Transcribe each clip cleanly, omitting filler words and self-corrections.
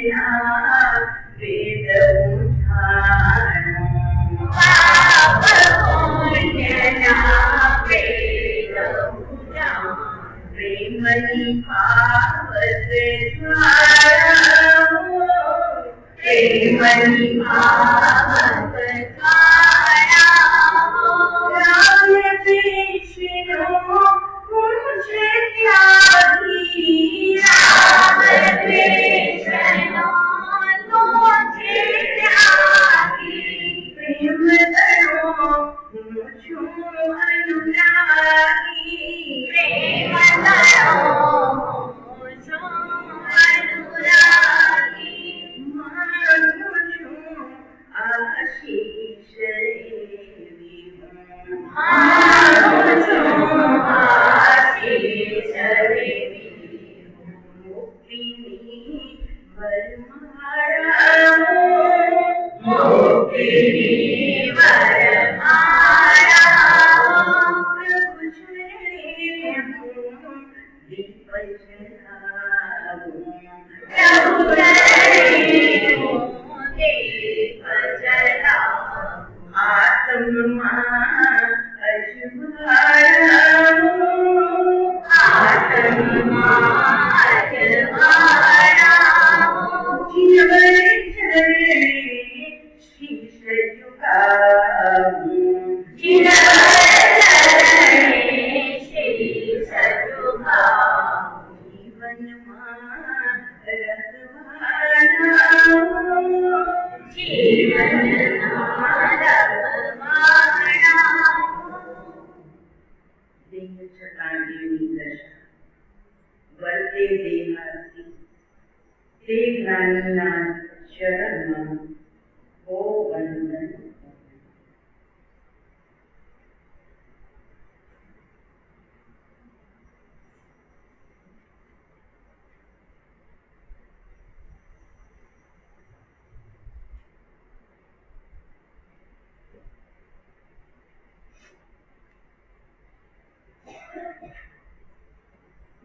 वेद उठाणो पाप पुण्यना वेद उठाणो प्रेमनी भावत ज्वाळा प्रेमनी भावत ज्वाळा राग द्वेषनो मुझे त्यागी राग द्वेषनो मुझे त्यागी प्रेम दरो मुझो अनुरागी प्रेम दरो मुझो अनुरागी मानो छो आशीष देवी मानो छो आशीष देवी मुक्तिनी वरमाळा मुक्तिनी वरमाळा प्रभु चरणे दीप जलाऊं प्रभु चरणे दीप जलाऊं आत्मा अजवाळाऊं आत्मा अजवाळाऊं जीवन चरणे शीश झुकाऊं जीवन चरणे शीश झुकाऊं जीवन मां रखवाळाऊं जीवन मां रखवाळाऊं देह छटांगीनी दशा वर्ते देहाती ते ज्ञानीना चरणમાં ઓ વંદન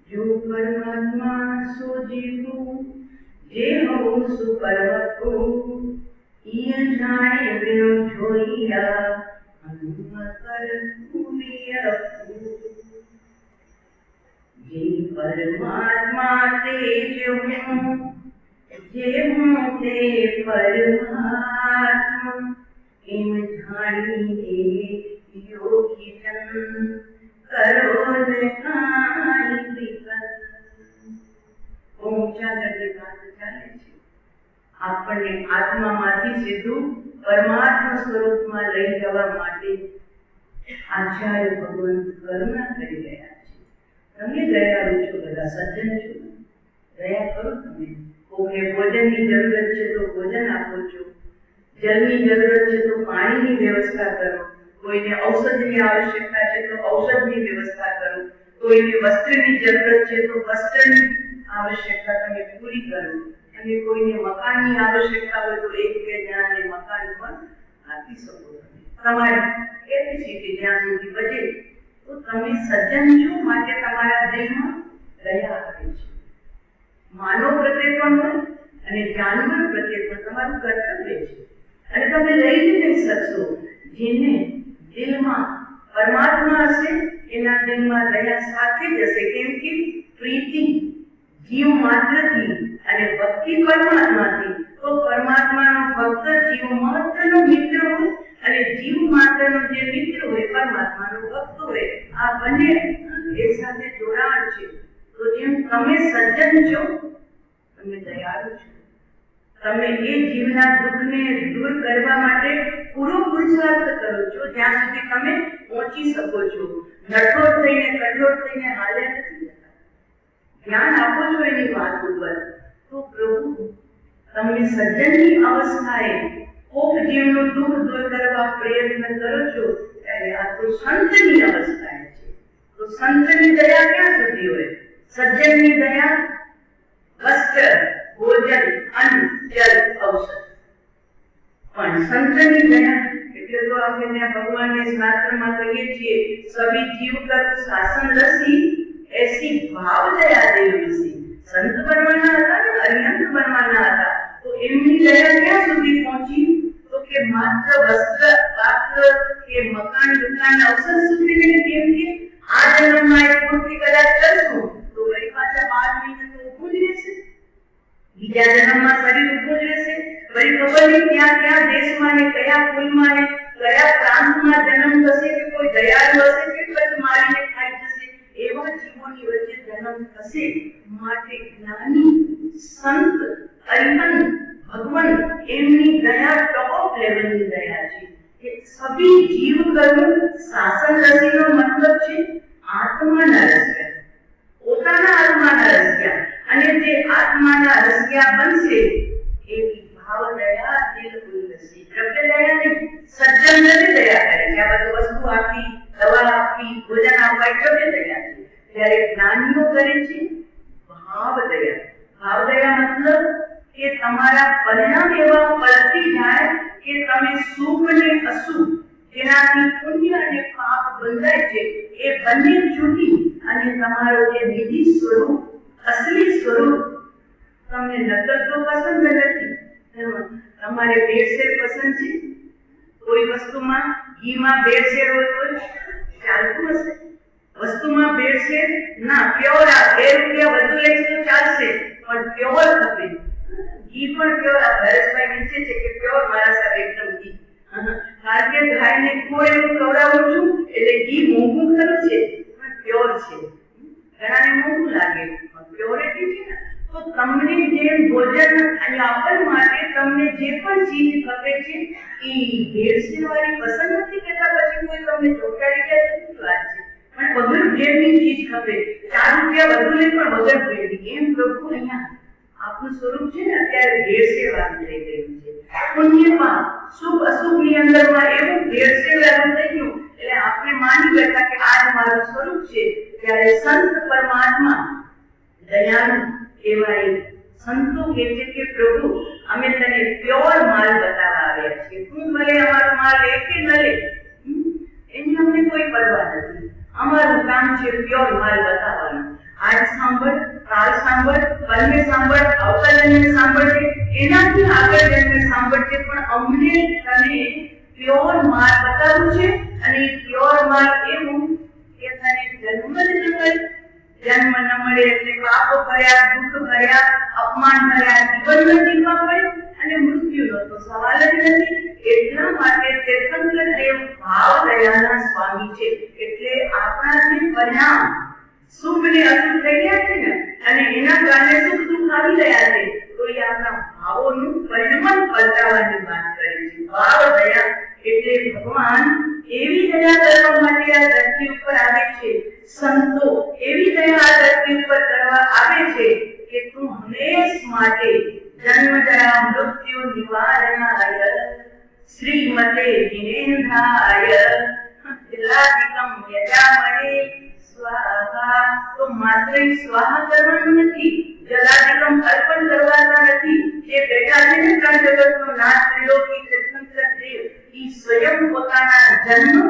जो परमात्मा सो जीवू जे हो सु परमको इय जाने बिनु जोइया अनुमकर कुलियपु जे परमात्मा तेज हूँ जे हूँ ते परमात्मा इम जानी योगी जन करो निहाई विकल ऊंचा करके बात चाले छे आपने आत्मा माथी सीधું પરમાત્મા સ્વરૂપમાં લઈ જવા માટે આચાર્ય ભગવાન કરુણા કરી રહ્યા છે તમે દયાળુ છો બધા સજ્જન છો દયા કરો તમે કોઈને ભોજનની જરૂરત છે તો ભોજન આપો છો જલની જરૂરત છે તો પાણીની વ્યવસ્થા કરો કોઈને ઔષધની આવશ્યકતા છે તો ઔષધની વ્યવસ્થા કરો કોઈને વસ્ત્રની જરૂરત છે તો વસ્ત્રની आवश्यकता તમે પૂરી કરો અને કોઈને મકાનની આવશ્યકતા હોય તો એક બે જણાને મકાન પણ આપી શકો તમારી કેપેસિટી જ્યાં સુધી બચે તો તમે સજ્જન છો માટે તમારા હૃદયમાં દયા આવે છે માનવ પ્રત્યે પણ હોય અને જાનવર પ્રત્યે પણ તમારું કર્તવ્ય છે અને તમે લઈ નહીં શકશો જેને દિલમાં પરમાત્મા હશે એના દિલમાં દયા સાથે જ હશે કેમ કે પ્રીતિ जीव मात्र थी अने भक्ति परमात्मा थी तो परमात्मा नो भक्त जीव मात्र नो मित्र होय अने जीव मात्र नो जे मित्र होय परमात्मा नो भक्त होय आ बने एक साथे जोड़ाण छे तो जेम तमे सज्जन छो तमे दयाळु छो तमे ए जीवना दुखने दूर करवा माटे पूरो पुरुषार्थ करो छो ज्यां सुधी तमे पहोंची सको छो नठोर थईने कठोर थईने हाले नथी ध्यान आपो छो एनी वात उपर तो प्रभु तमे सज्जननी अवस्थाए कोक जीवनो दुख दूर करवा प्रयत्न करो छो त्यारे आ तो संतनी अवस्थाए छे तो संतनी दया क्यां सुधी होय सज्जननी दया वस्त्र भोजन अन्न जल औषध पण संतनी दया એટલે તો આપણે ત્યાં ભગવાનને શાસ્ત્રમાં કહીએ છીએ સભી જીવ કર શાસન રસી ऐसी भाव दया देवी सी संत बनवाना था ना अरिहंत बनवाना था બીજા જન્મમાં શરીર ઊભું જ રહેશે, વળી ખબર નહીં ક્યાં ક્યાં દેશમાં ને કયા કુલમાં ને કયા પ્રાંતમાં જન્મ થશે, કે કોઈ દયાળુ હશે કે પછી મારીને ખાઈ જશે, એવા જીવોની વચ્ચે જન્મ થશે. માટે જ્ઞાની સંત અરિહંત ભગવાન એમની દયા ટોપ લેવલની દયા છે કે સભી જીવ કરું શાસન રસીનો મતલબ છે આત્માના રસ્યા, પોતાના આત્માના રસ્યા, અને જે આત્માના રસ્યા બનશે એવી ભાવ દયા દિલ ઉલ્લસી. દ્રવ્ય દયા નહીં, સજ્જનને દયા કરે છે. આ બધું વસ્તુ આપી, દવા આપી, ભોજન આપવા એ દ્રવ્ય દયા છે. ત્યારે જ્ઞાનીઓ કરે છે ભાવ દયા. ભાવ દયા મતલબ કે તમારા પરિણામ એવા પલટી જાય કે તમે શુભ ને અશુભ, જેનાથી પુણ્ય અને પાપ બંધાય છે, એ બંને છૂટી અને તમારો જે નિધિ સ્વરૂપ, અસલી સ્વરૂપ, તમને નકલ તો પસંદ નથી, તમારે ભેળસેળ પસંદ છે. કોઈ વસ્તુમાં ઘીમાં ભેળસેળ હોય તો ચાલતું હશે, વસ્તુમાં ભેળસેળ ના, પ્યોર આ 2 રૂપિયા વધુ લેશે તો ચાલશે, પણ પ્યોર ખપે. ઘી પણ પ્યોર. આ ભરતભાઈ નીચે છે કે પ્યોર મારા સાહેબ એકદમ ઘી, કારણ કે ગાયને કોઈ એવું ખવડાવું છું એટલે ઘી મોંઘું ખરું છે પણ પ્યોર છે. ઘણાને મોંઘું લાગે પણ પ્યોરિટી છે ને. તો તમને જે ભોજન અને આપણ માટે તમને જે પણ ચીજ ખપે છે એ ભેળસેળ વાળી પસંદ નથી કરતા. પછી કોઈ તમને ચોંટાડી જાય તો વાત છે, પણ વગર ભેળની ચીજ ખપે. 4 રૂપિયા વધુ લે પણ વગર ભેળની. એમ પ્રભુ અહીંયા આપનું સ્વરૂપ છે ને અત્યારે ભેળસેળ વાળું થઈ ગયું છે. પુણ્યમાં શુભ અશુભની અંદરમાં એવું ભેળસેળ વાળું થઈ ગયું એટલે આપણે માની બેઠા કે આ જ મારું સ્વરૂપ છે. ત્યારે સંત પરમાત્મા દયાળુ કહેવાય. સંતો કહે છે કે પ્રભુ અમે તને પ્યોર માલ બતાવવા આવ્યા છીએ, તું ભલે અમારો માલ લે કે ન લે એની અમને કોઈ પરવા નથી. અમારું કામ છે પ્યોર માલ બતાવવાનું. આજ સાંભળ, કાલ સાંભળ, પરમે સાંભળ, આવતા જન્મે સાંભળજે, એનાથી આગળ જન્મે સાંભળજે, પણ અમને તને પ્યોર માલ બતાવવું છે. અને પ્યોર માલ એવું કે તને જન્મ જ ન મળે, જન્મ ન મળે એટલે પાપ ભર્યા, દુઃખ ભર્યા, અપમાન ભર્યા જીવન જીવવા પડે, અને મૃત્યુનો તો સવાલ જ નથી. એટલા માટે તીર્થંકર દેવ ભાવ દયાના સ્વામી છે. એટલે આપણા જે પરિણામ શુભ ને અશુભ થઈ ગયા છે ને, અને એના કારણે સુખ દુઃખ આવી રહ્યા છે, તો એ આપણા ભાવોનું પરિણામ પલટાવવાની વાત કરે છે. ભાવ દયા એટલે ભગવાન એવી દયા કરવા માટે આ ધરતી ઉપર આવે છે, સંતો એવી દયા આ ધરતી ઉપર કરવા આવે છે કે તું હંમેશ માટે જન્મ જરા મૃત્યુ નિવારણાય શ્રીમતે જીનેન્દ્રાય જલાધિકમ યજામહે સ્વાહા. તો માત્ર સ્વાહા કરવાનું નથી, જલાધિકમ અર્પણ કરવાના નથી. જે બેઠા છે ને 3 જગતનો નાથ ત્રિલોકી તીર્થંકર દેવ, ઈ સ્વયં પોતાના જન્મ,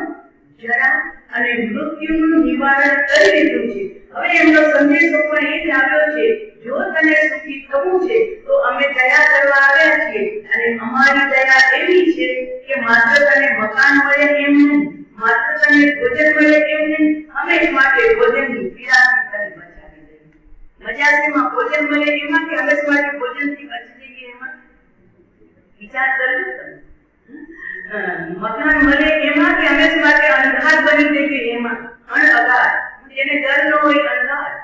જરા અને મૃત્યુનું નિવારણ કરી દીધું છે. હવે એમનો સંદેશો પણ એ જ આવ્યો છે, જો તને સુખી થવું છે તો અમે દયા કરવા આવ્યા છીએ. અને અમારી દયા એવી છે કે માત્ર તને મકાન મળે એમ નહીં, માત્ર તને ભોજન મળે એમ નહીં, હંમેશ માટે ભોજનની પીડાથી તને બચાવી દઈએ. મજા શેમાં? ભોજન મળે એમાં કે હંમેશ માટે ભોજનથી બચી જઈએ એમાં? વિચાર કરજો તમે. મકાન મળે એમાં કે હંમેશ માટે અંધાર બની જઈએ એમાં? અણઅગાર, જેને ડર ન હોય અંધાર.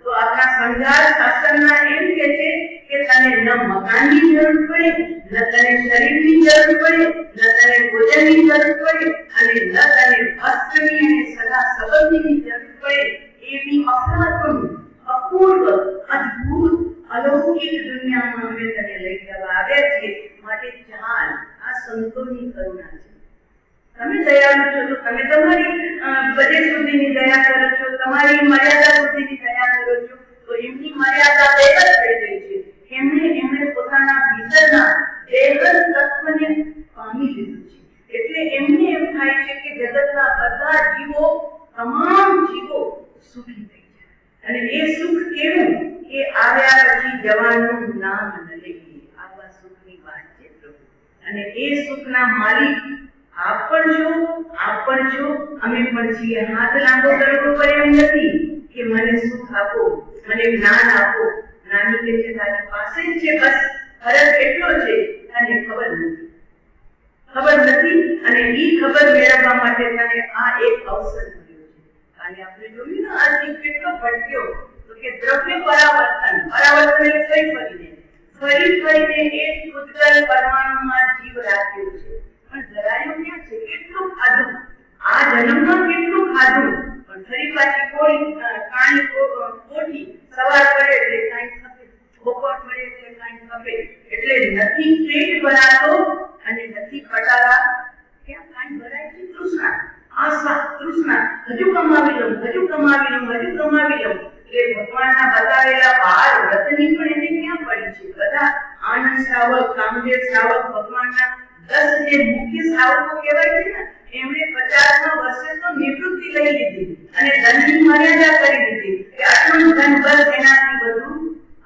તો આપણા સંઘાર શાસનના એમ કે છે કે તને ન મકાનની જરૂર પડે, ન તને શરીરની જરૂર પડે, ન તને ભોજનની જરૂર પડે, અને ન તને વસ્ત્રની અને સગા સંબંધીની જરૂર પડે. એવી અફલાતુન, અપૂર્વ, અદ્ભુત, અલૌકિક દુનિયામાં અમે તને લઈ જવા આવ્યા છીએ. માટે ચાલ, આ સંતોની કરુણા છે. તમે દયાળુ છો તો તમે તમારી બજેટ સુધીની દયા કરો છો, તમારી મર્યાદા સુધીની દયા કરો છો. તો એમની મર્યાદા બેવર થઈ ગઈ છે. એમણે પોતાના ભીતરના દેવર તત્વને પામી લીધું છે. એટલે એમને એમ થાય છે કે જગતના બધા જીવો, તમામ જીવો સુખી થઈ જાય. અને એ સુખ કેવું કે આવ્યા પછી જવાનું નામ ન લઈએ. આવા સુખની વાત છે પ્રભુ. અને એ સુખના માલિક આપ પણ છો, અમે પણ છીએ. હાથ લાંબો કરવો પડે એમ નથી કે મને સુખ આપો, મને જ્ઞાન આપો. નાની કે છે તારી પાસે જ છે, બસ ફરક એટલો છે તને ખબર નથી અને ઈ ખબર મેળવવા માટે તને આ એક અવસર મળ્યો છે. અને આપણે જોયું ને આજથી કેટલો ભટક્યો તો કે દ્રવ્ય પરાવર્તન એટલે ફરીને એક ઉજ્જવલ પરમાણુમાં જીવ રાખ્યો છે, પણ ધરાયો ક્યાં છે? કેટલું ખાધું, આ જન્મમાં કેટલું ખાધું, પણ ફરી પાછી કોઠી સવાર પડે એટલે કાંઈ ખપે, બપોર પડે એટલે કાંઈ ખપે, એટલે નથી પેટ ભરાતો અને નથી પટારા, ક્યાં કાંઈ ભરાય છે? તૃષ્ણા, આશા, તૃષ્ણા, હજુ કમાવી લઉં. એટલે ભગવાનના બતાવેલા 12 વ્રતની પણ એને ક્યાં પડી છે? બધા આનંદ શ્રાવક, કામદેવ શ્રાવક, ભગવાનના 10 જે મુખ્ય શ્રાવકો કહેવાય છે ને, એમણે 50મા વર્ષે તો નિવૃત્તિ લઈ લીધી અને ધનની મર્યાદા કરી દીધી કે આટલું ધન બસ, એનાથી બધું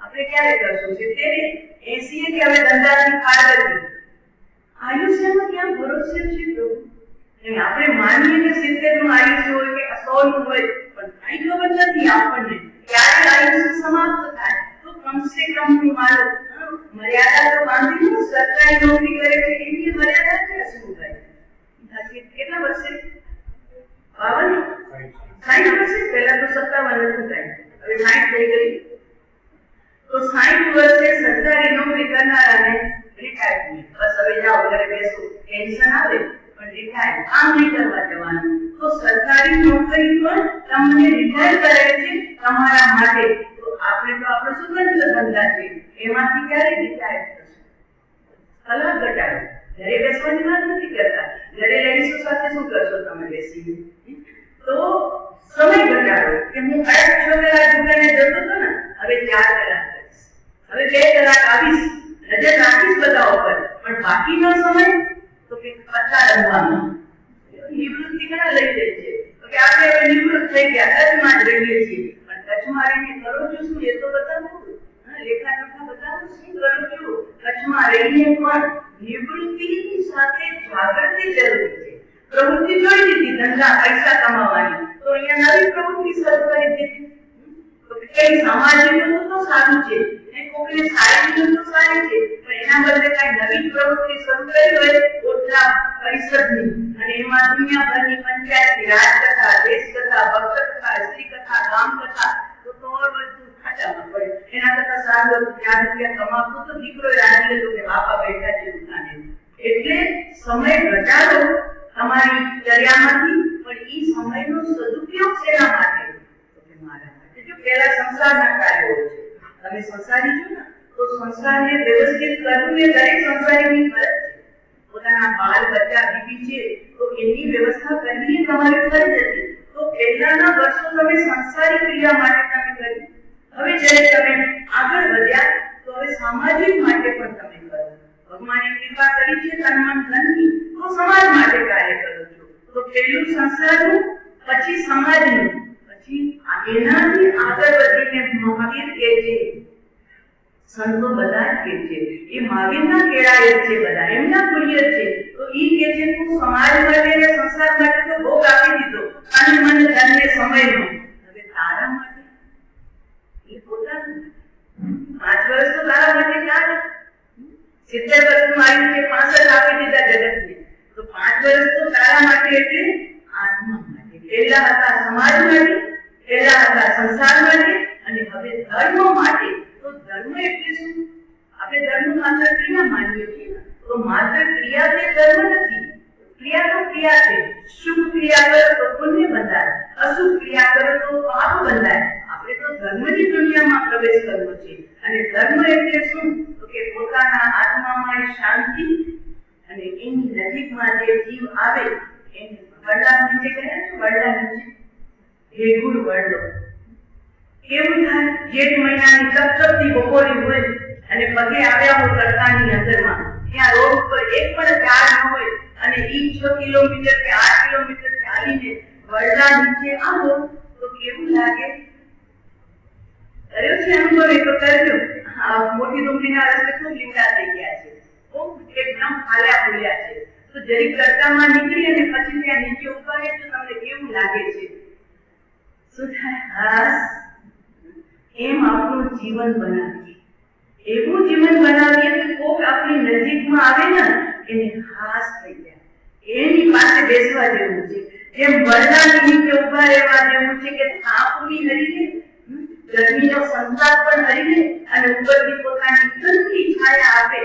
આપણે ક્યારે કરશું? 70 80 કે હવે ધંધાથી ખાર કરી આયુષ્યમાં ક્યાં ભરોસે છે પ્રભુ? આપણે માનીએ કે 70 નું આયુષ્ય હોય કે 100 નું હોય, પણ કઈ ખબર નથી આપણને ક્યારે આયુષ્ય સમાપ્ત થાય. તો કમસે કમ મારો મર્યાદા તો બાંધી લો. સરકારી નોકરી કરે છે એની મર્યાદા છે શું ભાઈ? કેટલા વર્ષે? 52 60 વર્ષે? પહેલા તો 57 હતું થાય, હવે 60 થઈ ગઈ. તો 60 વર્ષે સરકારી નોકરી કરનારાને રિટાયરમેન્ટ, બસ હવે જાઓ ઘરે બેસો, પેન્શન આવે પણ રિટાયર, કામ નહીં કરવા જવાનું. તો સરકારી નોકરી પણ તમને રિટાયર કરે છે તમારા માટે. તો આપણે તો આપણો સુગંધ ધંધા છે, એમાંથી ક્યારે રિટાયર થશે? કલાક ઘટાડો, ઘરે બેસવાની વાત નથી કરતા, ઘરે લેડીઝો સાથે શું કરશો તમે બેસીને? તો સમય ઘટાડો કે હું 6 કલાક દુકાને જતો હતો ને, હવે 4 કલાક કરીશ, હવે 2 કલાક આવીશ, નજર રાખીશ બધા ઉપર, પણ બાકીનો સમય તો કે પત્તા રમવામાં. નિવૃત્તિ ઘણા લઈ લે છે કે આપણે હવે નિવૃત્ત થઈ ગયા, કચ્છમાં જ રહીએ છીએ, પણ કચ્છમાં રહીને કરો છો શું એ તો બતાવું, લેખા જોખા બતાવું શું કરું છું. કચ્છમાં રહીને પણ નિવૃત્તિની સાથે જાગૃતિ જરૂરી છે. પ્રવૃત્તિ જોઈ લીધી ધંધા પૈસા કમાવાની, તો અહીંયા નવી પ્રવૃત્તિ શરૂ કરી દીધી. તો કઈ સામાજિક તો સારું છે, કોઈને શારીરિક તો સારી છે, પણ એના બદલે કઈ નવી પ્રવૃત્તિ શરૂ કરી હોય ઓટલા પરિષદની, અને એમાં દુનિયાભરની પંચાયતની રાજકથા, દેશકથા, ભક્તકથા, શ્રીકથા, ગામકથા, તો બધું ખાતામાં પડે. એના કરતા સારું હતું 4 રૂપિયા કમાવતો તો દીકરો રાજી હતો કે બાપા બેઠા છે દુકાને. એટલે સમય ઘટાડો તમારી ચર્યામાંથી, પણ ઈ સમયનો સદુપયોગ શેના માટે? તો કે મારા માટે. જો પહેલા સંસારના કાર્યો છે, તમે સંસારી છો ને, તો સંસારને વ્યવસ્થિત કરવું એ દરેક સંસારીની ફરજ છે. પોતાના બાળ બચ્ચા બીબી છે તો એની વ્યવસ્થા કરવી એ તમારી ફરજ હતી. તો પહેલાના વર્ષો તમે સંસારી ક્રિયા માટે તમે કરી, હવે જ્યારે તમે આગળ વધ્યા તો હવે સામાજિક માટે પણ તમે કરો. ભગવાને કૃપા કરી છે તન મન ધનની, તો સમાજ માટે કાર્ય કરો છો. તો પહેલું સંસારનું, પછી સમાજનું, પછી એનાથી આગળ વધીને મહાવીર કહે છે, સંતો બધા કહે છે, એ મહાવીરના કેળાય છે, બધા એમના પુણ્ય છે. તો ઈ કહે છે તું સમાજ માટે ને સંસાર માટે તો ભોગ આપી દીધો, તન મન ધન ને સમયનો, હવે તારા માટે એ પોતાનું 5 વર્ષ તો તારા માટે ચાલે, 70 વર્ષનું આયુષ્ય 65 આપી દીધા જગતને, તો 5 વર્ષ તો તારા માટે, એટલે આત્મા માટે. પહેલા હતા સમાજ માટે, પહેલા હતા સંસાર માટે, અને હવે ધર્મ માટે. તો ધર્મ એટલે શું? આપણે ધર્મ માત્ર ક્રિયા માનીએ છીએ, તો માત્ર ક્રિયા તે ધર્મ નથી. ક્રિયા તો ક્રિયા છે. શુભ ક્રિયા કરો તો પુણ્ય બંધાય, અશુભ ક્રિયા કરો તો પાપ બંધાય. આપણે તો ધર્મની દુનિયામાં પ્રવેશ કરવો છે. અને ધર્મ એટલે શું? તો કે પોતાના આત્મામાં શાંતિ, અને એની નજીકમાં જે જીવ આવે એને વડલા નીચે ગયા છો, વડલા નીચે ભેગુર વડલો. કેવું થાય? જેઠ મહિનાની તપતપતી બપોરી હોય અને પગે આવ્યા હોય તડકાની અંદરમાં, ત્યાં રોડ ઉપર એક પણ ઝાડ ન હોય, અને ઈ 6 કિલોમીટર કે 8 કિલોમીટર ચાલીને વડલા નીચે આવો તો કેવું લાગે? કર્યો છે અનુભવ? એ તો કરજો. મોટી ડુંગળીના રસ્તે ખૂબ લીમડા થઈ ગયા છે, ખૂબ એકદમ ફાલ્યા ફૂલ્યા છે, તો જરીક તડકામાં નીકળી અને પછી ત્યાં નીચે ઉભા રહે તો તમને કેવું લાગે છે? શું થાય? હાસ એમ આપણું જીવન બનાવીએ, એવું જીવન બનાવીએ કે કોક આપણી નજીકમાં આવે ને એને ખાસ થઈ જાય, એની પાસે બેસવા જેવું છે, જેમ વરદાની નીચે ઉભા રહેવા જેવું છે કે થાપની હરીને ગરમીનો સંતાપ પણ હરીને અને ઉપરથી પોતાની ઠંડી છાયા આપે,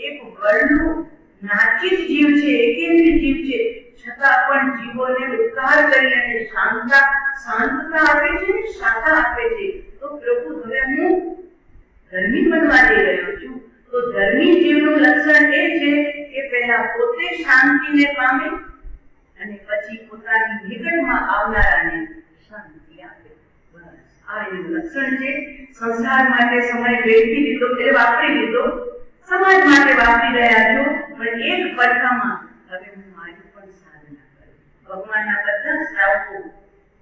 એક વરનું નાચિત જીવ છે, એકેન્દ્રી જીવ છે, છતાં પણ જીવોને ઉપકાર કરી અને શાંતતા આપે છે, શાંતા આપે છે. તો પ્રભુ હવે હું ધર્મી બનવા જઈ રહ્યો છું, તો ધર્મી જીવનું લક્ષણ એ છે કે પહેલા પોતે શાંતિને પામે અને પછી પોતાની નિકટમાં આવનારાને શાંતિ આપે. બસ આ એનું લક્ષણ છે. સંસાર માટે સમય વેડફી લીધો, એટલે વાપરી લીધો, સમાજ માટે વાપરી રહ્યા છો, પણ એક પડખામાં હવે હું મારી પણ સાધના કરું. ભગવાનના બધા શ્રાવકો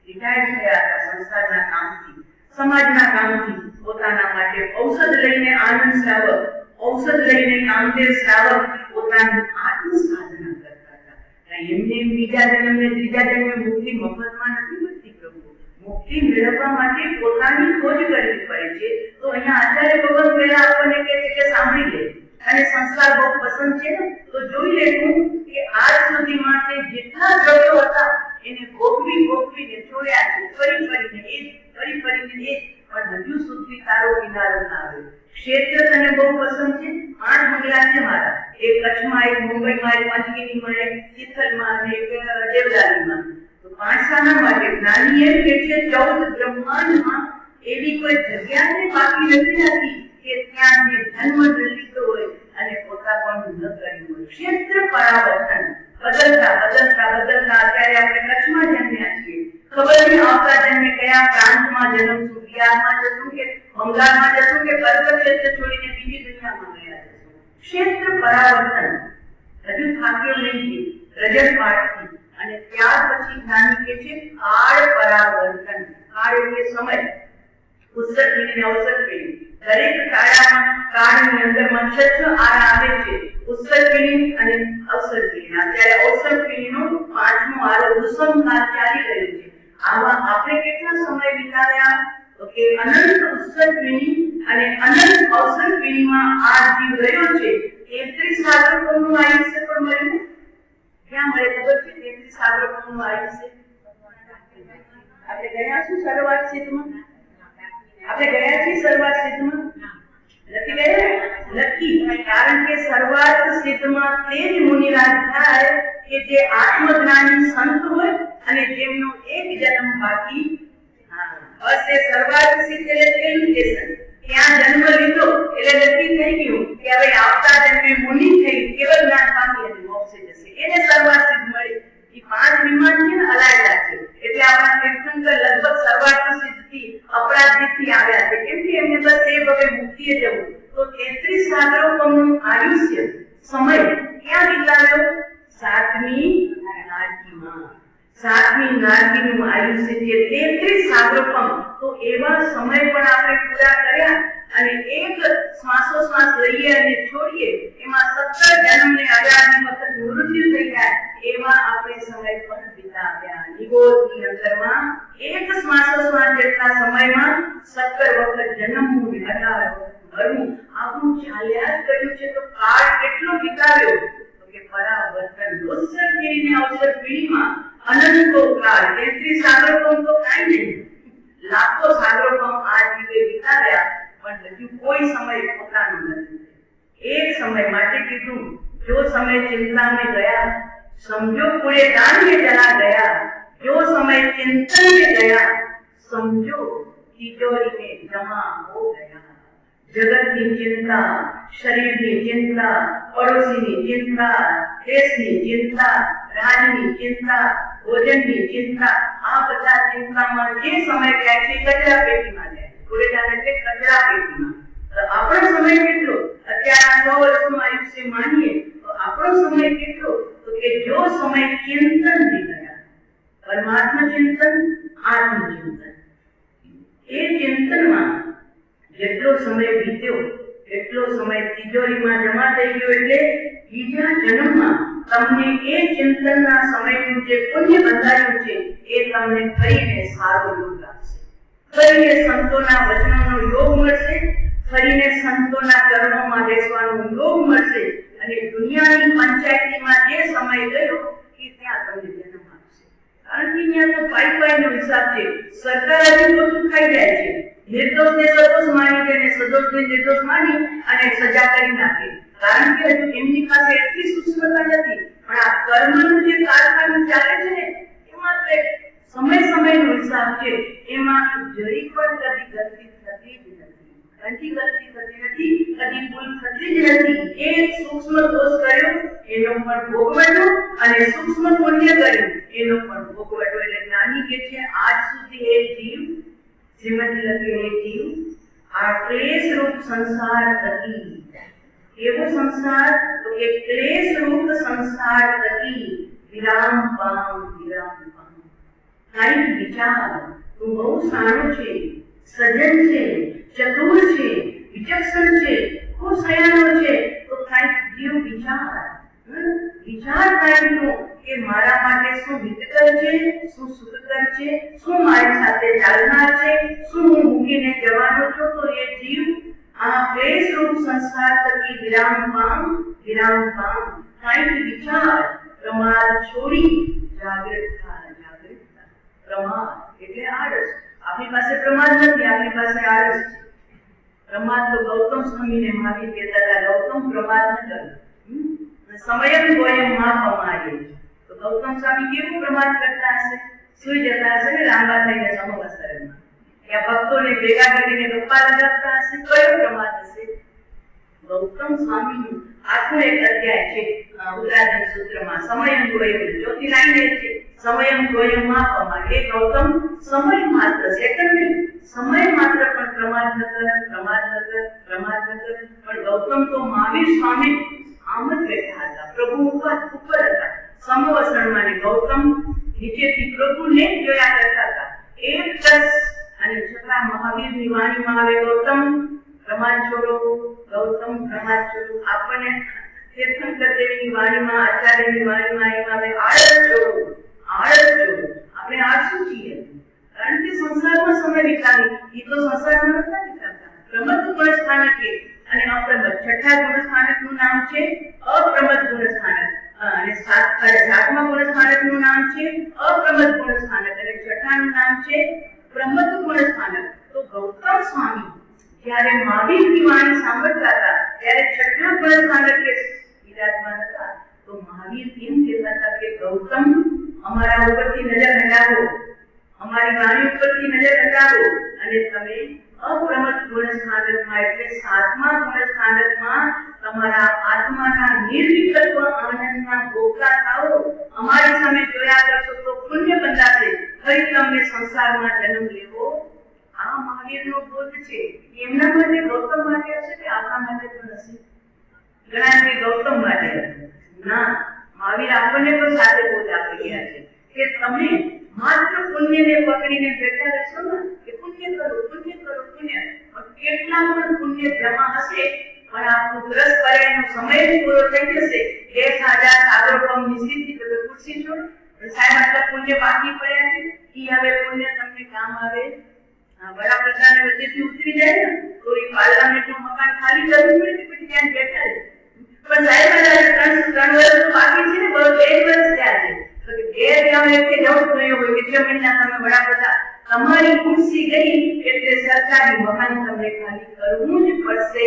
રિટાયર થયા હતા સંસારના કામથી, સમાજના કામથી, પોતાના માટે ઔષધ લઈને આનંદ શ્રાવક, ઔષધ લઈને કામદેવ શ્રાવક પોતાની આત્મ સાધના કરતા હતા. એમને બીજા જન્મને ત્રીજા જન્મે મુક્તિ મફતમાં નથી મળતી પ્રભુ. મુક્તિ મેળવવા માટે પોતાની ખોજ કરવી પડે છે. તો અહીંયા આચાર્ય ભગવાન પહેલા આપણને કહે છે કે સાંભળી લે, અને સંસ્કાર બહુ પસંદ છે ને તો જોઈ લેવું કે આજ સુધીમાં તે જેટલા દ્રવ્યો હતા એને ભોગવીને છોડ્યા છે, ફરીને એ પણ હજુ સુધી તારો કિનારો ના આવ્યો. ક્ષેત્ર તને બહુ પસંદ છે, 8 બંગલા છે મારા, એક કચ્છમાં, એક મુંબઈમાં, એક પંચગીરીમાં, એક તિથલમાં અને એક દેવદારીમાં. તો 5 શાના માટે? જ્ઞાની એમ કે છે 14 બ્રહ્માંડમાં એવી કોઈ જગ્યાને બાકી નથી રાખી કે ત્યાં જે જન્મ લીધો હોય અને પોતા પણ ન કર્યું હોય. ક્ષેત્ર પરાવર્તન બદલતા અત્યારે આપણે કચ્છમાં જન્મ્યા છીએ, ખબર નહીં આવતા જન્મે કયા પ્રાંતમાં જન્મશું, બિહારમાં જશું કે બંગાળમાં જશું કે કર્ક ક્ષેત્ર છોડીને બીજી દુનિયામાં ગયા જશું. ક્ષેત્ર પરાવર્તન હજુ થાક્યો નહીં રજત પાઠથી. અને ત્યાર પછી જ્ઞાની કે છે કાળ પરાવર્તન. કાળ એટલે સમય, ઉત્સર્ગ પેઢી ને અવસર પેઢી. દરેક કાળની અંદરમાં 6 આરા આવે છે, ઉત્સર્ગ પેઢી અને અવસર પેઢી. અત્યારે અવસર પેઢીનો 5મો આરો ઉત્સવ કાળ ચાલી રહ્યો છે. આવા આપણે કેટલા સમય વિતાવ્યા? તો કે અનંત ઉત્સર્ગ પેઢી અને અનંત અવસર પેઢીમાં આ જીવ રહ્યો છે. 33 સાગરોનું આયુષ્ય પણ મળ્યું. ક્યાં મળે ખબર છે? 33 સાગરોનું આયુષ્ય આપણે ગયા શું શરૂઆત સિદ્ધમાં? આપણે ગયા છીએ શરૂઆત સિદ્ધમાં? નથી ગયા? નથી. કારણ કે શરૂઆત સિદ્ધમાં તે જ મુનિરાજ થાય કે જે આત્મજ્ઞાની સંત હોય અને જેમનો એક જન્મ બાકી. બસ એ શરૂઆત સિદ્ધ એટલે એજ્યુકેશન. ત્યાં જન્મ લીધો એટલે નક્કી થઈ ગયું કે હવે આવતા જન્મે મુનિ થઈ કેવળ જ્ઞાન પામી અને મોક્ષે જશે. એને શરૂઆત સિદ્ધ મળી. એ 5 વિમાન છે ને અલાયદા છે, એટલે આપણા તીર્થંકર લગભગ શરૂઆત સિદ્ધથી અપરાધથી આવ્યા છે, કેમ કે એમને બસ એ વગર મુક્તિએ જવું. તો 33 સાગરોનું આયુષ્ય સમય ક્યાં વિતાવ્યો? 7મી નારકીમાં. 7મી નારકીનું આયુષ્ય છે 33 સાગરોપમ. તો એવા સમય પણ આપણે પૂરા કર્યા અને એક શ્વાસોશ્વાસ લઈએ અને છોડીએ એમાં 17 જન્મને 18મી વખત મૃત્યુ થઈ જાય એવા આપણે સમય પણ વિતાવ્યા. નિગોદની અંદરમાં એક શ્વાસોશ્વાસ જેટલા સમયમાં 17 વખત જન્મવું, 18 વખત મરવું, આપણું ચાલ્યા જ કર્યું છે. તો કાળ કેટલો વિતાવ્યો? તો કે પરાવર્તન. ઉત્સર્ગ પીઢીને અવસર પીઢીમાં અનંતો કાળ, 33 સાગરોપમ તો કાંઈ નહીં, લાખો સાગરોપમ આ જીવે વિતાવ્યા, પણ હજુ કોઈ સમય પોતાનો નથી. એક સમય માટે કીધું, જો સમય ચિંતા में गया समझो कूड़ेदान में चला गया, जो समय चिंतन में गया समझो तिजोरी में जमा हो गया. जगतની ચિંતા, શરીરની ચિંતા, પડોશીની ચિંતા, દેશની ચિંતા, રાજની ચિંતા, ભોજનની ચિંતા, આ બધા ચિંતામાં જે સમય જાય છે કચરા પેટીમાં જાય. કૂડેદાન એટલે કચરા પેટીમાં. આપણો સમય કેટલો? અત્યારે 100 વર્ષનું આયુષ્ય માનીએ તો આપણો સમય કેટલો? તો કે જો સમય ચિંતનથી ગયા, પરમાત્મા ચિંતન, આત્મચિંતન, એ ચિંતનમાં જેટલો સમય વીત્યો એટલો સમય તિજોરીમાં જમા થઈ ગયો. એટલે બીજા જન્મમાં તમને એ ચિંતનના સમયનું જે પુણ્ય બંધાયું છે એ તમને ફરીને સારો યોગ આપશે. ફરીને સંતોના વચનોનો યોગ મળશે, ફરીને સંતોના ચરણોમાં બેસવાનો યોગ મળશે અને દુનિયાની પંચાયતીમાં જે સમય ગયો કે ત્યાં તમને જન્મ આપશે. કારણ કે અહીંયા તો પાઈનો હિસાબ છે. સરકાર હજી બધું ખાઈ જાય છે. નિર્દોષને સદોષ માની દે, સદોષને નિર્દોષ માની અને સજા કરી નાખે. કારણ કે હજુ એમની પાસે એટલી સૂક્ષ્મતા નથી. પણ આ કર્મનું જે કારખાનું ચાલે છે ને, એમાં તો એક સમયનો હિસાબ છે. એમાં જરી પણ કદી ગલતી થતી જ નથી, કદી ભૂલ થતી જ નથી. એક સૂક્ષ્મ દોષ કર્યો એનો પણ ભોગવટો અને સૂક્ષ્મ પુણ્ય કર્યું એનો પણ ભોગવટો. એટલે જ્ઞાની કે છે આજ સુધી એ જીવ, શ્રીમતી લખે એ જીવ આ ક્લેશ રૂપ સંસાર થકી, એવો સંસાર તો કે ક્લેશ રૂપ સંસાર થકી વિરામ પામ. કાંઈક વિચાર, તું બહુ સારો છે, સજ્જન છે, ચતુર છે, વિચક્ષણ છે, ખૂબ સયાનો છે, તો કાંઈક જીવ વિચાર કાઢ્યો કે મારા માટે શું હિતકર છે, શું સુખકર છે, શું મારી સાથે ચાલનાર છે, શું હું મૂકીને જવાનો છું. તો એ જીવ આ ક્લેશ રૂપ સંસાર થકી વિરામ પામ. કાંઈક વિચાર, પ્રમાદ છોડી જાગૃત થા. પ્રમાદ એટલે આળસ. આપણી પાસે પ્રમાદ નથી, આપણી પાસે આળસ છે. પ્રમાદ તો ગૌતમ સ્વામીને મહાવીર કહેતા હતા, ગૌતમ પ્રમાદ ન કરો, સમયમ ગોયમ માં પમારે. તો ગૌતમ સ્વામી કેવું પ્રમાદ કરતા હશે? સુઈ જતા હશે ને લાંબા થઈને સમવસ્ત્રમાં, ત્યાં ભક્તોને ભેગા કરીને ગપ્પા લગાવતા હશે. કયો પ્રમાદ હશે? ગૌતમ સ્વામીનું આખું એક અધ્યાય છે ઉત્તરાધન સૂત્રમાં, સમયમ ગોયમ, ચોથી લાઈન એ છે સમયમ ગોયમ માં પમારે. એ ગૌતમ સમય માત્ર, સેકન્ડ નહીં, સમય માત્ર પણ પ્રમાદ ન કર. પણ ગૌતમ તો મહાવીર સ્વામી આમ જ બેઠા હતા, પ્રભુ ઉપર હતા સમવસનમાં, ને ગૌતમ નીચેથી પ્રભુને જોયા કરતા હતા. એક દસ અને છતાં મહાવીરની વાણીમાં આવે ગૌતમ પ્રમાદ છોડો, ગૌતમ પ્રમાદ છોડો. આપણને તીર્થંકર દેવની વાણીમાં, આચાર્યની વાણીમાં એમ આવે આળસ છોડો. આપણે આળસુ છીએ, કારણ કે સંસારમાં સમય વિતાવી. એ તો સંસારમાં નથી વિતાવતા. પ્રમદ ગુણસ્થાનક અને અપ્રમદ, છઠ્ઠા ગુણસ્થાનકનું નામ છે અપ્રમદ ગુણસ્થાનક, અને સાતમા ગુણસ્થાનકનું નામ છે અપ્રમદ ગુણસ્થાનક, અને છઠ્ઠાનું નામ છે પ્રમદ ગુણસ્થાનક. તો ગૌતમ સ્વામી જ્યારે મહાવીરની વાણી સાંભળતા હતા ત્યારે છઠ્ઠા ગુણસ્થાનકે વિરાજમાન હતા. તો મહાવીર એમ કહેતા હતા કે ગૌતમ, અમારા ઉપરથી નજર હટાવો, અમારી વાણી ઉપરથી નજર હટાવો અને તમે અપ્રમદ ગુણસ્થાનકમાં એટલે સાતમા ગુણસ્થાનકમાં તમારા આત્માના નિર્વિકલ્પ આનંદના ભોગતા થાઓ. અમારી સામે જોયા કરશો તો પુણ્ય બંધાશે, ફરી તમને સંસારમાં જન્મ લેવો. આ મહાવીરનો બોધ છે. એમના માટે ગૌતમ માટે હશે કે આપણા માટે પણ હશે? ઘણા ગૌતમ માટે ના, મહાવીર આપણને પણ સાથે બોધ આપી ગયા છે કે તમે માત્ર પુણ્યને પકડીને બેઠા રહેશો ને કે પુણ્ય કરો, કેટલા પણ પુણ્ય જમા હશે પણ આપણું 10 પર્યાયનો સમય પૂરો થઈ જશે. 10,000 સાગરોપમની સ્થિતિ તમે ખુરશી છો, સાહેબ આટલા પુણ્ય બાકી પડ્યા છે, ઈ હવે પુણ્ય તમને કામ આવે. વડાપ્રધાન વચ્ચેથી ઉતરી જાય ને તો એ પાર્લામેન્ટનું મકાન ખાલી કરવું પડે કે પછી ત્યાં બેઠા રહે. પણ સાહેબ 3 વર્ષ બાકી છે ને, બસ 1 વર્ષ થયા છે, તો ઘેર જાવ એટલે જવું થયું હોય કે 6 મહિના તમે વડાપ્રધાન, તમારી ખુરશી ગઈ એટલે સરકારી મકાન તમને ખાલી કરવું જ પડશે,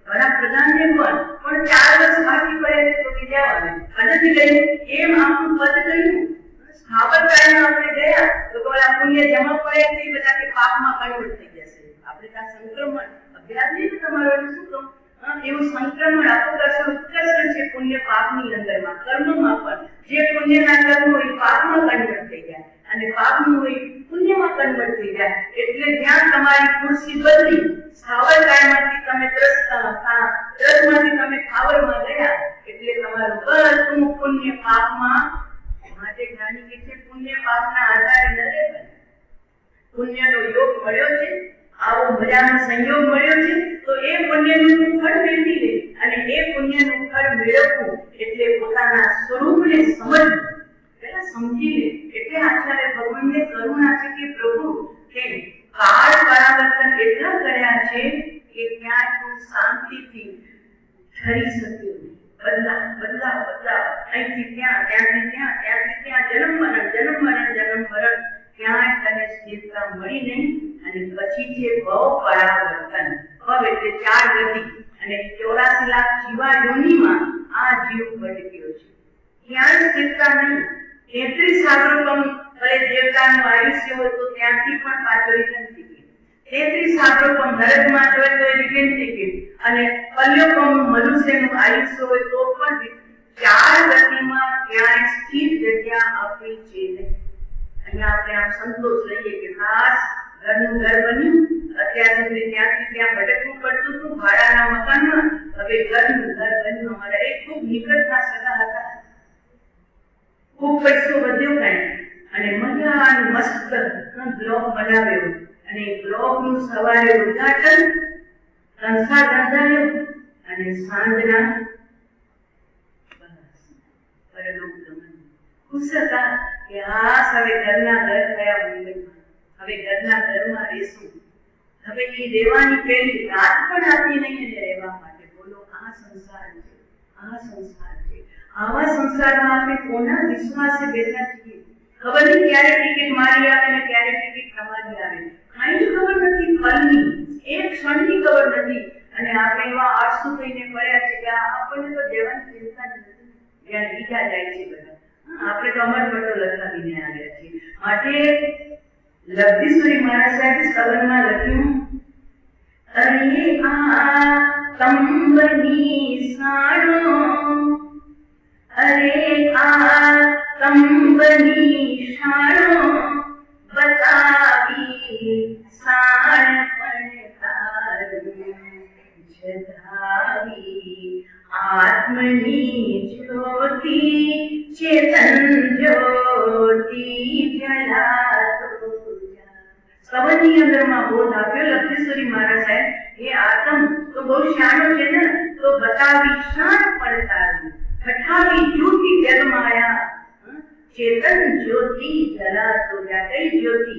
વડાપ્રધાનને પણ 4 વર્ષ બાકી પડે તો બીજા આવે નથી ગયું. એમ આપણું પદ ગયું. સ્થાપનકાળમાં આપણે ગયા તો પેલા પુણ્ય જમા પડે છે બધા કે પાપમાં કન્વર્ટ થઈ જશે. આપણે ત્યાં સંક્રમણ અભ્યાસ નહીં તમારો, શું કહું, એવું સંક્રમણ આકર્ષણ ઉત્કર્ષણ છે પુણ્ય પાપની અંદરમાં, કર્મમાં પણ. જે પુણ્યના કર્મ હોય પાપમાં કન્વર્ટ થઈ જાય અને પાપનું હોય પુણ્યમાં કન્વર્ટ થઈ જાય. એટલે જ્યાં તમારી ખુરશી બદલી, સ્થાવરકાળમાંથી તમે ત્રસમાંથી તમે સ્થાવરમાં ગયા એટલે તમારું બધું પુણ્ય પાપમાં. માટે જ્ઞાની કે છે પુણ્ય પાપના આધારે ન રહેવાય. પુણ્યનો યોગ મળ્યો છે, આવો મજાનો સંયોગ મળ્યો છે, તો એ પુણ્યનું ફળ મેળવી લે. અને એ પુણ્યનું ફળ મેળવવું એટલે પોતાના સ્વરૂપને સમજવું, પહેલા સમજી લે. એટલે આચાર્ય ભગવાનને કરુણા છે કે પ્રભુ શાંતિથી ઠરી શક્યો નહીં. બદલાવ બદલાવ બદલાવ, અહીંથી ત્યાં, ત્યાંથી ત્યાં, ત્યાંથી ત્યાં, જન્મ મરણ જન્મ મરણ જન્મ મરણ, ક્યાંય તને સ્થિરતા મળી નહીં. અને પછી છે ભવ પરાવર્તન. ભવ એટલે 4 ગતિ, અને 84 લાખ જીવા યોનિમાં આ જીવ ભટક્યો છે, ક્યાંય સ્થિરતા નહીં. 33 સાગરોપમ, ભલે દેવતાનું આયુષ્ય હોય તો ત્યાંથી પણ પાછો રિટર્ન ટિકિટ. 33 સાગરોપમ નરકમાં જોઈએ તો રિટર્ન ટિકિટ, અને કલ્યોપમ મનુષ્યનું આયુષ્ય હોય તો પણ 4 ગતિમાં ક્યાંય સ્થિર જગ્યા આપી છે નહીં. અહીંયા આપણે આમ સંતોષ લઈએ કે ખાસ ઘરનું ઘર બન્યું, અત્યાર સુધી ત્યાંથી ત્યાં ભટકવું પડતું હતું ભાડાના મકાનમાં, હવે ઘરનું ઘર બન્યું. અમારા એક ખૂબ નિકટના સગા હતા, ખૂબ પૈસો વધ્યો કાંઈ, અને મજાનું મસ્ત બ્લોક બનાવ્યો, અને બ્લોકનું સવારે ઉદ્ઘાટન, સંસાર બંધાયો, અને સાંજના પરલોક ગમન. ખુશ હતા કે હાસ હવે ઘરના ઘર થયા મુંબઈમાં, હવે ઘરના ઘરમાં રહેશું. હવે એ રહેવાની પહેલી રાત પણ આપી નહીં એને રહેવા માટે. બોલો, આ સંસાર છે, આ સંસાર છે. આવા સંસારમાં આપણે કોના વિશ્વાસે બેઠા છીએ? ખબર નહીં ક્યારે ટિકિટ મારી આવે ને ક્યારે ટિકિટ તમારી આવે, કાંઈ ખબર નથી. પલની, એક ક્ષણની ખબર નથી. અને આપણે એવા આળસુ થઈને પડ્યા છે કે આપણને તો દેવાની ચિંતા જ નથી, જ્યાં બીજા જાય છે બધા. આપણે તો અમર પટો લખાવીને આવ્યા છીએ. માટે લબ્ધીશ્વરી મહારાજ સાહેબ સવનમાં લખ્યું, અરે આ તંબની સાણો, અરે આ તંબની શાણો, બતાવી સાણ પણ તારું, જધાવી આત્મની જ્યોતિ, ચેતન જ્યોતિ જલાતો. સવનની અંદરમાં બોધ આપ્યો લબ્ધેશ્વરી મહારાજ સાહેબ, એ આત્મ તો બહુ શાણો છે ને, તો બતાવી શાણ પણ તારું, ઠઠાવી જ્યોતિ જગમાયા, ચેતન જ્યોતિ જલાતો. કઈ જ્યોતિ?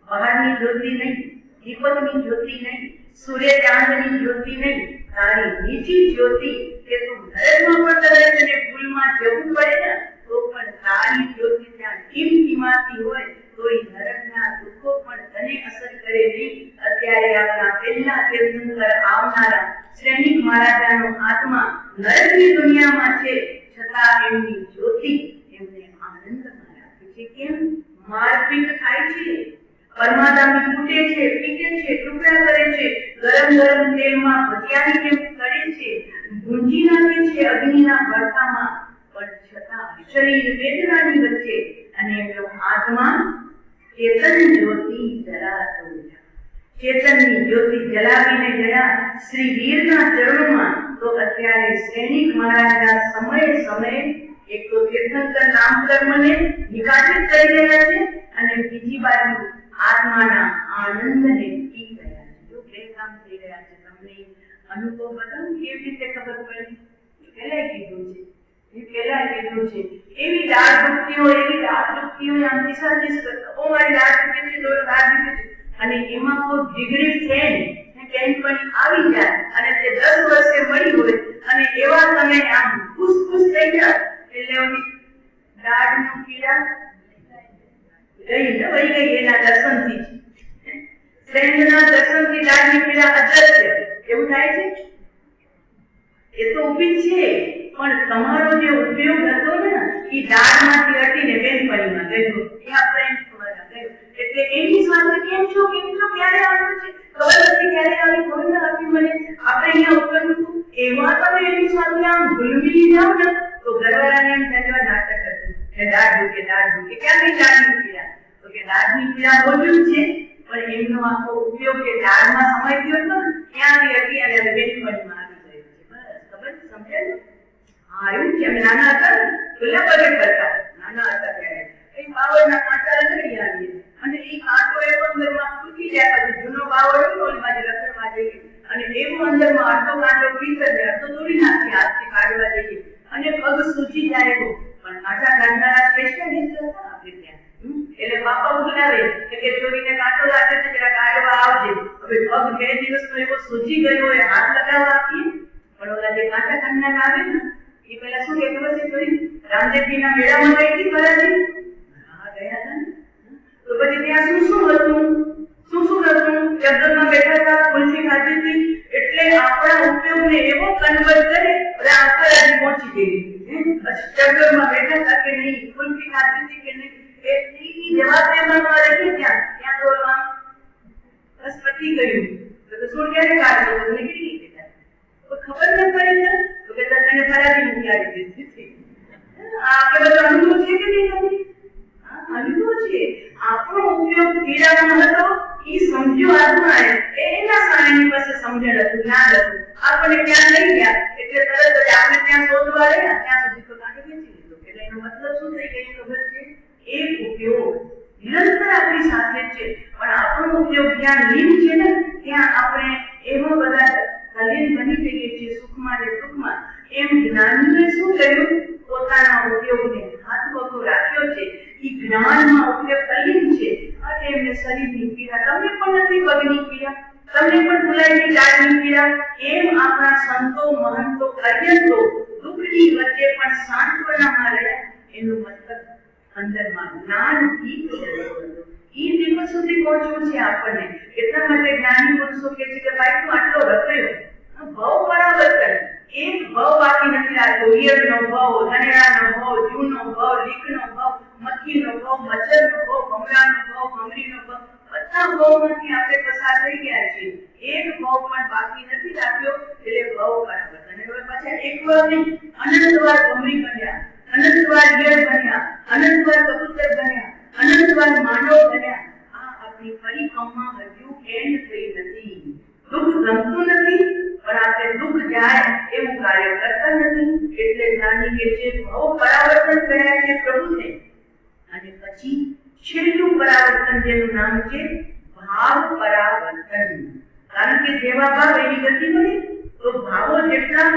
બહારની જ્યોતિ નહીં, દીપકની જ્યોતિ નહીં, સૂર્ય ચાંદની જ્યોતિ નહીં, તારી નીચી જ્યોતિ કે તું નરકમાં પણ કરે છે ને ભૂલમાં જવું પડે ને તો પણ તારી જ્યોતિ ત્યાં ટીમટીમાતી હોય તો એ નરકના દુઃખો પણ તને અસર કરે નહીં. અત્યારે આપણા પહેલા તીર્થંકર આવનારા શ્રેણિક મહારાજાનો આત્મા નરકની દુનિયામાં છે, છતાં એમની જ્યોતિ એમને આનંદમાં રાખે છે. કેમ? મારપીટ થાય છે, પરમાદામી ફૂટે છે, પીટે છે, ટુકડા કરે છે, ગરમ ગરમ તેલમાં ભજીયાની જેમ તળે છે, ગુંજી નાખે છે અગ્નિના ભડકામાં, પણ છતાં શરીર વેદનાની વચ્ચે અને એમનો આત્મા ચેતન જ્યોતિ જલાતો. ચેતનની જ્યોતિ જલાવીને ગયા શ્રી વીરના ચરણોમાં. તો અત્યારે શ્રેણિક મહારાજના સમયે સમયે એક તો તીર્થંકર નામ કર્મને વિકાસિત કરી રહ્યા છે, અને બીજી બાજુ આત્માના આનંદને પી રહ્યા છે. જો બે કામ થઈ રહ્યા છે. તમને અનુભવ બતાવો કેવી રીતે ખબર પડી? પહેલા કીધું છે, એવી દાળ દુખતી હોય આમ દિશાદેશ કરતા, ઓ મારી દાળ દુખે છે, દાળ દુખે છે, અને એમાં કોઈ ડિગ્રી ફેન કેન્પણી આવી જાય અને તે 10 વર્ષે મળી હોય અને એવા તમે આમ ખુશ થઈ જાવ, એટલે ઓની દાળનું પીડા વહી ગઈ એના દર્શનથી. ફ્રેન્ડના દર્શનથી દાળની પીડા અદ્રશ્ય એવું થાય છે. એ તો ઊભી છે, પણ તમારો જે ઉપયોગ હતો ને એ દાળમાંથી હટીને બેનપણીમાં ગયો, એ આ ફ્રેન્ડ તમારા ગયો. એટલે એની સાથે કેમ છો ક્યારે આવ્યો છે ખબર નથી, ક્યારે આવી ખબર ન હતી મને. આપણે અહીંયા ઉતરવું હતું એમાં તમે એની સાથે આમ ભૂલવી જાવ ને તો ઘરવાળાને એમ થાય નાટક હતું કે દાળ દુખે ક્યાં ગઈ દાળની પીડા? તો કે દાળની પીડા મોજૂદ છે, પણ એમનો આખો ઉપયોગ કે દાળમાં સમય ગયો હતો ને ત્યાંથી હતી અને બેનપણીમાં આવી ગયો છે. બસ ખબર સમજાય? હા, એવું છે. અમે નાના હતા ને પેલા પગે કરતા, નાના હતા ત્યારે એ બાવળના કાંટા રગડી આવીએ અને એ કાંટો એવો અંદરમાં તૂટી જાય, પછી જૂનો બાવળ હોય ઓલી બાજુ રખડવા જઈએ અને એવું અંદરમાં અડધો કાંટો પીસર જાય, અડધો તોડી નાખીએ હાથથી કાઢવા જઈએ અને પગ સૂજી જાય. એવો પણ કાંટા કાઢનારા સ્પેશિયાલિસ્ટ હતા આપણે ત્યાં. એટલે બાપા બોલાવે કે છોરીને કાંટો લાગે છે જરા કાઢવા આવજે. હવે પગ 2 દિવસનો એવો સૂજી ગયો હોય, હાથ લગાવવા આપીએ, પણ ઓલા જે કાંટા કાઢનાર આવે ને એ પેલા શું કે ખબર છે જોઈ, રામદેવજીના મેળામાં ગઈ હતી ભરાજી, હા ગયા હતા ને, તો પછી ત્યાં શું શું હતું, જગતમાં બેઠા હતા, ખુરશી ખાધી હતી, એટલે આપણા ઉપયોગને એવો કન્વર્ટ કરે એટલે આપણે પહોંચી ગઈ, જગતમાં બેઠા હતા કે નહીં, ખુરશી ખાધી હતી કે નહીં, એટલી જવાબદારીમાં રહી ત્યાં તો બસ પતી ગયું, તો સુર ક્યારે કાઢ્યો તો નીકળી ગઈ, તો ખબર ન પડે તો કે તને ફરારી મૂકી આવી દીધી, આપણે બધો અનુભવ છે કે નહીં નથી? અનુભવ છે. આપણો ઉપયોગ પીડામાં હતો એ સમજ્યો આત્માએ, એના સામેની પાસે સમજણ હતું, જ્ઞાન હતું, આપણને ત્યાં લઈ ગયા એટલે તરત જ આપણે ત્યાં શોધવા રહ્યા, ત્યાં સુધી તો કાઢી વેચી લીધો. એટલે એનો મતલબ શું થઈ ગયું ખબર છે? એક ઉપયોગ નિરંતર આપણી સાથે છે, પણ આપણો ઉપયોગ જ્યાં લીન છે ને ત્યાં આપણે એવા બધા તલ્લીન બની જઈએ છીએ, સુખમાં ને દુઃખમાં. એમ જ્ઞાનીએ શું કર્યું? પોતાના ઉપયોગને હાથ વગો રાખ્યો છે, એ જ્ઞાનમાં ઉપયોગ તલ્લીન છે, અને એમને શરીરની પીડા, તમને પણ નથી પગની પીડા, તમને પણ ભૂલાઈની ડાળની પીડા, એમ આપણા સંતો મહંતો અર્યંતો દુઃખની વચ્ચે પણ સાંત્વનામાં રહ્યા. એનો મતલબ અંદરમાં જ્ઞાનથી એ દિવસ સુધી પહોંચવું છે આપણને. એટલા માટે જ્ઞાની પુરુષો કહે છે કે ભાઈ તું આટલો રખડ્યો, ભાવ પરાવર્તન, એક ભાવ બાકી નથી રાખતો. ઈયળનો ભાવ, ધનેડાનો ભાવ, જૂનો ભાવ, લીકનો ભાવ, મક્ખીનો ભાવ, મચ્છરનો ભાવ, ભમરાનો ભાવ, ભમરીનો ભાવ, બધા ભાવમાંથી આપણે પસાર થઈ ગયા છીએ. એક ભાવ પણ બાકી નથી રાખ્યો, એટલે ભાવ પરાવર્તન. હવે પાછા એક ભાવ નહીં, અનંતવાર ભમરી બન્યા, અનંતવાર ઈયળ બન્યા, અનંતવાર કબૂતર બન્યા, અનંતવાર માનવ બન્યા. આ આપણી પરિક્રમા હજુ એન્ડ થઈ નથી. દુઃખ ગમતું નથી, પણ આપણે દુઃખ જાય એવું કાર્ય કરતા નથી. એટલે જ્ઞાની કે છે ભાવ પરાવર્તન કર્યા છે પ્રભુને, અને પછી છેલ્લું પરાવર્તન જેનું નામ છે ભાવ પરાવર્તન. કારણ કે જેવા ભાવ એવી ગતિ મળે, તો ભાવો જેટલા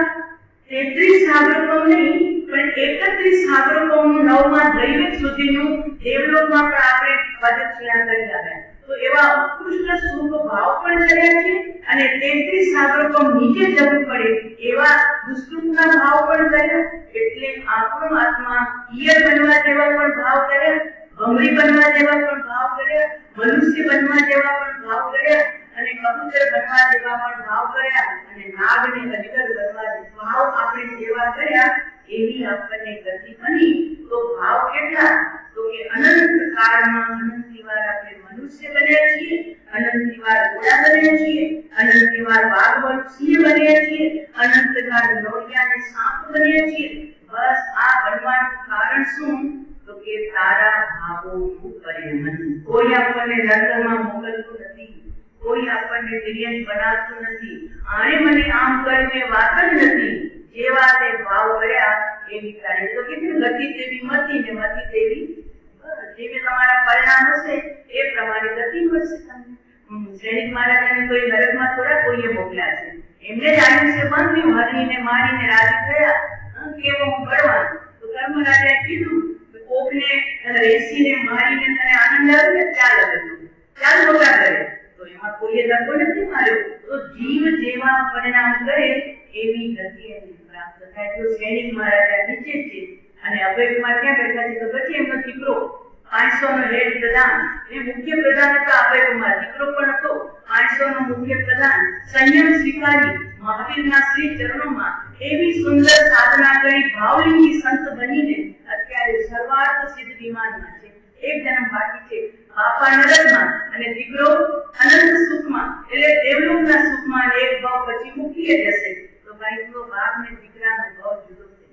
33 સાગરોપમ નહીં પણ 31 સાગરોપમનું 9મા દૈવિક સુધીનું દેવલોકમાં પણ આપણે પદચ્છેદા કરી આવ્યા. તો એવા ઉત્કૃષ્ટ શુભ ભાવ પણ કર્યા છે, અને 33 સાગરોપમ નીચે જવું પડે એવા દુષ્કૃતના ભાવ પણ કર્યા. એટલે આપણો આત્મા ઈયળ બનવા જેવા પણ ભાવ કર્યા, ભમરી બનવા જેવા પણ ભાવ કર્યા, મનુષ્ય બનવા જેવા પણ ભાવ કર્યા, અને કબૂતર બનવા જેવા પણ ભાવ કર્યા, અને નાગ ને અજગર બનવા ભાવ આપણે જેવા કર્યા એવી આપણને ગતિ બની. તો ભાવ કેટલા? તો કે અનંત કાળમાં અનંત વાર આપણે મનુષ્ય બન્યા છીએ, અનંત વાર ઘોડા બન્યા છીએ, અનંત વાર વાઘ સિંહ બન્યા છીએ, અનંત કાળ નોળિયા ને સાપ બન્યા છીએ. બસ આ બનવાનું કારણ શું? તો કે તારા ભાવોનું પરિણમન. કોઈ આપણને નરકમાં મોકલતું નથી, કોઈ આપણને દિવ્ય બનાવતું નથી, આણે મને આમ કર્યું એ વાત જ નથી. જેવા તે ભાવ કર્યા એવી તારી તો કેટલી ગતિ તેવી મતી ને મતી તેવી જેવી તમારા પરિણામ હશે એ પ્રમાણે ગતિ મળશે તમને. શ્રેણીક મહારાજાને કોઈ નરકમાં થોડા કોઈએ મોકલ્યા છે, એમને જ આયુષ્ય બાંધ્યું, હરણીને મારીને રાજી થયા, કેવો હું બળવાન. તો કર્મ રાજાએ કીધું કોકને રેસીને મારીને તને આનંદ આવે ને ચાલ મોટા કરે, તો એમાં કોઈએ દગો નથી માર્યો. તો જીવ જેવા પરિણામ કરે એવી ગતિ એને પ્રાપ્ત થાય. તો શ્રેણીક મહારાજા નીચે છે અને અભયકુમાર ક્યાં બેઠા છે? તો પછી એમનો દીકરો 500 નો હેડ પ્રધાન, એ મુખ્ય પ્રધાન હતો અભયકુમાર, દીકરો પણ હતો 500 નો મુખ્ય પ્રધાન, સંયમ સ્વીકારી મહાવીરના શ્રી ચરણોમાં એવી સુંદર સાધના કરી ભાવલિંગી સંત બનીને અત્યારે સર્વાર્થ સિદ્ધ વિમાનમાં છે. એક જન્મ બાકી છે, બાપા નરકમાં અને દીકરો અનંત સુખમાં, એટલે દેવલોકના સુખમાં. એક ભાવ પછી મૂકીએ જશે. તો ભાઈ તો બાપ ને દીકરાનો ભાવ જુદો છે.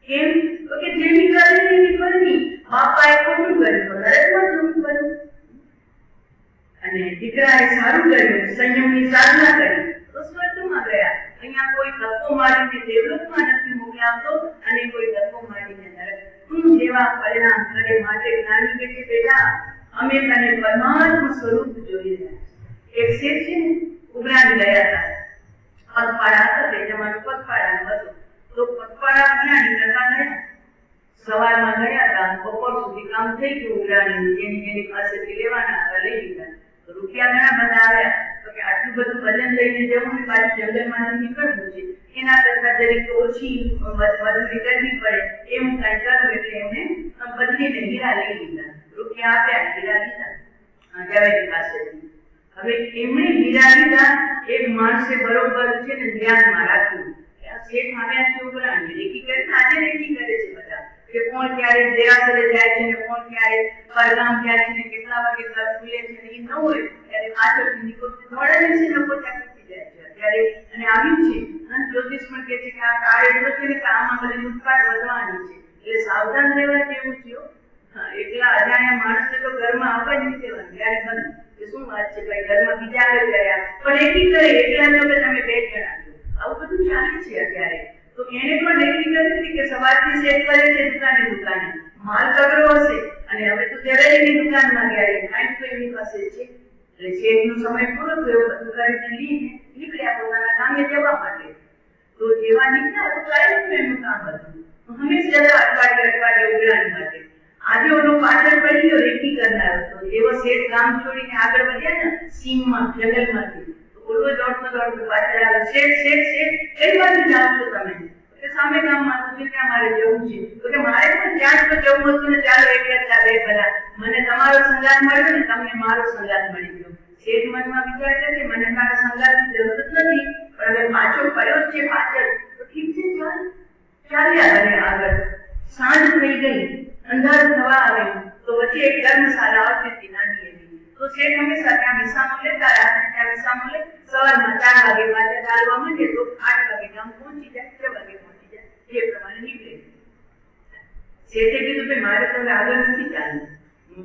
કેમ? તો કે જેની કરી એની કરવી. બાપાએ ખોટું કર્યું તો નરકમાં જવું પડ્યું, અને દીકરાએ સારું કર્યું, સંયમની સાધના કરી તો સ્વર્ગમાં ગયા. અહીંયા કોઈ ધક્કો મારીને દેવલોકમાં નથી મોકલાવતો, અને કોઈ ધક્કો મારીને નરક. તું જેવા પરિણામ કરે માટે જ્ઞાની કે છે બેટા અમે તને પરમાત્મ સ્વરૂપ જોઈ રહ્યા છીએ. એક શેઠ છે ને ઉઘરાણી ગયા હતા, પગપાળા હતા, તે જમાનો પગપાળાનો હતો. તો પગપાળા ઉઘરાણી કરવા ગયા, સવારમાં ગયા હતા, બપોર સુધી કામ થઈ ગયું ઉઘરાણીનું, જેની જેની પાસેથી લેવાના હતા લઈ લીધા. રૂપિયા ઘણા બધા આવ્યા. તો કે આટલું બધું વજન લઈને જવું ને પાછું જંગલમાંથી નીકળવું છે, એના કરતા જરીક ઓછી મજૂરી કરવી પડે એવું કઈ કરવું, એટલે એમને બદલીને હીરા લઈ લીધા, રૂપિયા આપ્યા, હીરા લીધા ઝવેરી પાસેથી. હવે એમણે હીરા લીધા, એક માણસે બરોબર છે ને ધ્યાનમાં રાખ્યું કે આ શેઠ આવ્યા છે ઉપર રેકી કરે, આજે રેકી કરે છે બધા કે કોણ ક્યારે દેરાસરે જાય છે ને કોણ ક્યારે પરગામ જાય છે ને કેટલા વાગે ઘર ખુલે છે ને એ ન હોય ત્યારે પાછળથી નીકળતું દોડે છે, લોકો ત્યાં તૂટી જાય છે અત્યારે. અને આવ્યું છે જ્યોતિષ પણ કહે છે કે આ કાળ એટલો છે ને કે આમાં બધી લૂંટફાટ વધવાની છે, એટલે સાવધાન રહેવા જેવું થયો. એટલા અજાણ્યા માણસને તો ઘરમાં આવવા જ નહીં દેવાનું, ત્યારે બંધ કે શું વાત છે ભાઈ, ઘરમાં બીજા આવી ગયા પણ એકી કરે એટલા તો કે તમે 2 જણા છો, આવું બધું ચાલે છે અત્યારે. તો એને પણ એકી કરી હતી કે સવારથી શેઠ કરે છે દુકાને માલ તગડો હશે અને હવે તો ઝવેરીની દુકાનમાં ગયા, કાંઈક તો એની પાસે છે. એટલે શેઠનો સમય પૂરો થયો, બધું કરીને લઈને નીકળ્યા પોતાના કામે જવા માટે. તો જેવા નીકળ્યા તો કાંઈ એનું કામ હતું, હંમેશા અઠવાડિયે ઉગલાની માટે. આજે ઓલો પાછળ પડી ગયો રેકી કરનાર હતો, જેવો શેઠ ગામ છોડીને આગળ વધ્યા ને સીમમાં જંગલમાંથી, તો ઓલો દોડતો પાછળ આવે, શેઠ શેઠ શેઠ કઈ બાજુ જાઓ છો તમે? કે સામે ગામમાં હતું ત્યાં મારે જવું છે. તો કે મારે પણ ત્યાં તો જવું હતું ને, ચાલો એકલા 2 ભલા, મને તમારો સંગાત મળ્યો ને તમને મારો સંગાત મળી ગયો. શેઠ મનમાં વિચાર કરે છે મને તારા સંગાતની જરૂર નથી, પણ હવે પાછો પડ્યો જ છે પાછળ તો ઠીક છે, ચાલ્યા અને આગળ. સાંજ થઈ ગઈ, અંધારું થવા આવ્યું, તો વચ્ચે એક ધર્મશાળા આવતી હતી નાની એવી. તો શેઠ હંમેશા ત્યાં વિસામો લેતા, રાત્રે ત્યાં વિસામો લે, સવારમાં 4 વાગે પાછા ચાલવા માંડે તો 8 વાગે ગામ પહોંચી જાય, 6 વાગે પહોંચી જાય, એ પ્રમાણે નીકળે. શેઠે કીધું ભાઈ મારે તો આગળ નથી ચાલવું,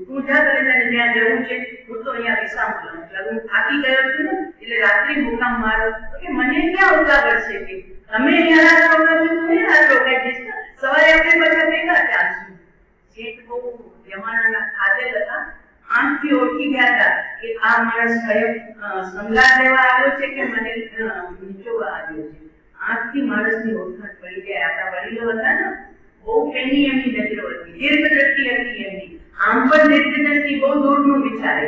તું જા, તને જ્યાં જવું છે, હું તો અહીંયા વિસામો લઉં છું, હું થાકી ગયો છું ને એટલે રાત્રિ મુકામ મારો. તો કે મને ક્યાં ઉતાવળ છે કે તમે અહીંયા રાત રોકાશો, તું રાત રોકાઈ જઈશ, સવારે આપણે બધા ભેગા ચાલશું. શેઠ બહુ જમાનાના ખાધેલ હતા, આંખથી ઓળખી ગયા હતા કે આ માણસ કયો સંગાત લેવા આવ્યો છે કે મને નીચોવા આવ્યો છે. આંખથી માણસની ઓળખાણ પડી જાય. આપણા વડીલો હતા ને, બહુ પેની એમની નજરો હતી, દીર્ઘ દ્રષ્ટિ હતી એમની. આમ પણ દીર્ઘ દ્રષ્ટિ બહુ દૂરનું વિચારે,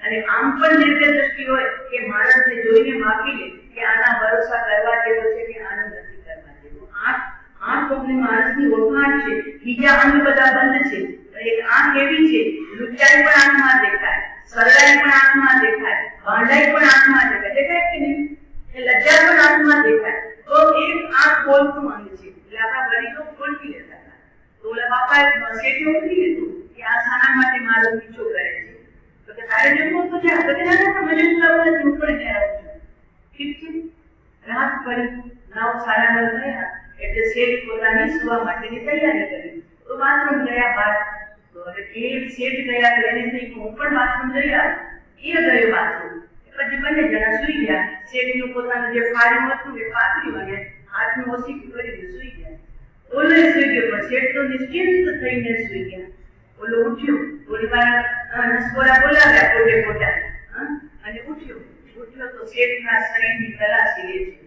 અને આમ પણ દીર્ઘ દ્રષ્ટિ હોય કે માણસને જોઈને માપી લે કે આના ભરોસા કરવા જેવો છે કે આનો નથી કરવા જેવો. આંખ કોઈને માણસની ઓળખાણ છે, બીજા અંગ બધા બંધ છે. એક આંખ એવી છે, લુચાઈ પણ આંખમાં દેખાય, સરળાઈ પણ આંખમાં દેખાય, ભાંડાઈ પણ આંખમાં દેખાય, દેખાય કે નહીં? લજ્જા પણ આંખમાં દેખાય. તો એક આંખ બોલતું અંગ છે, એટલે આપણા વડીલો ઓળખી લેતા હતા. તો ઓલા બાપાએ શેઠે ઓળખી લીધું કે આ શાના માટે મારો પીછો કરે છે. તો કે તારે જમવું તો જા, તો કે ના મને ઉતાવળ નથી, હું પણ ત્યાં આવું છું. ઠીક છે, રાત પડી, 9 સાડા 9 થયા એટલે શેઠ પોતાની સુવા માટેની તૈયારી કરી. તો બાથરૂમ ગયા બહાર, તો હવે એ શેઠ ગયા તો એને થઈ હું પણ બાથરૂમ જઈ આવું, એ ગયો બાથરૂમ. પછી બંને જણા સુઈ ગયા. શેઠનું પોતાનું જે ફાળ્યું હતું એ પાથરી વાગ્યા, હાથનું ઓસીકું કરીને સુઈ ગયા. ઓલો સુઈ ગયો, પણ શેઠ તો નિશ્ચિંત થઈને સુઈ ગયા. ઓલો ઉઠ્યો, થોડી વાર નસકોરા બોલાવ્યા પોતે અને ઉઠ્યો તો શેઠના શરીરની તલાશી લે છે.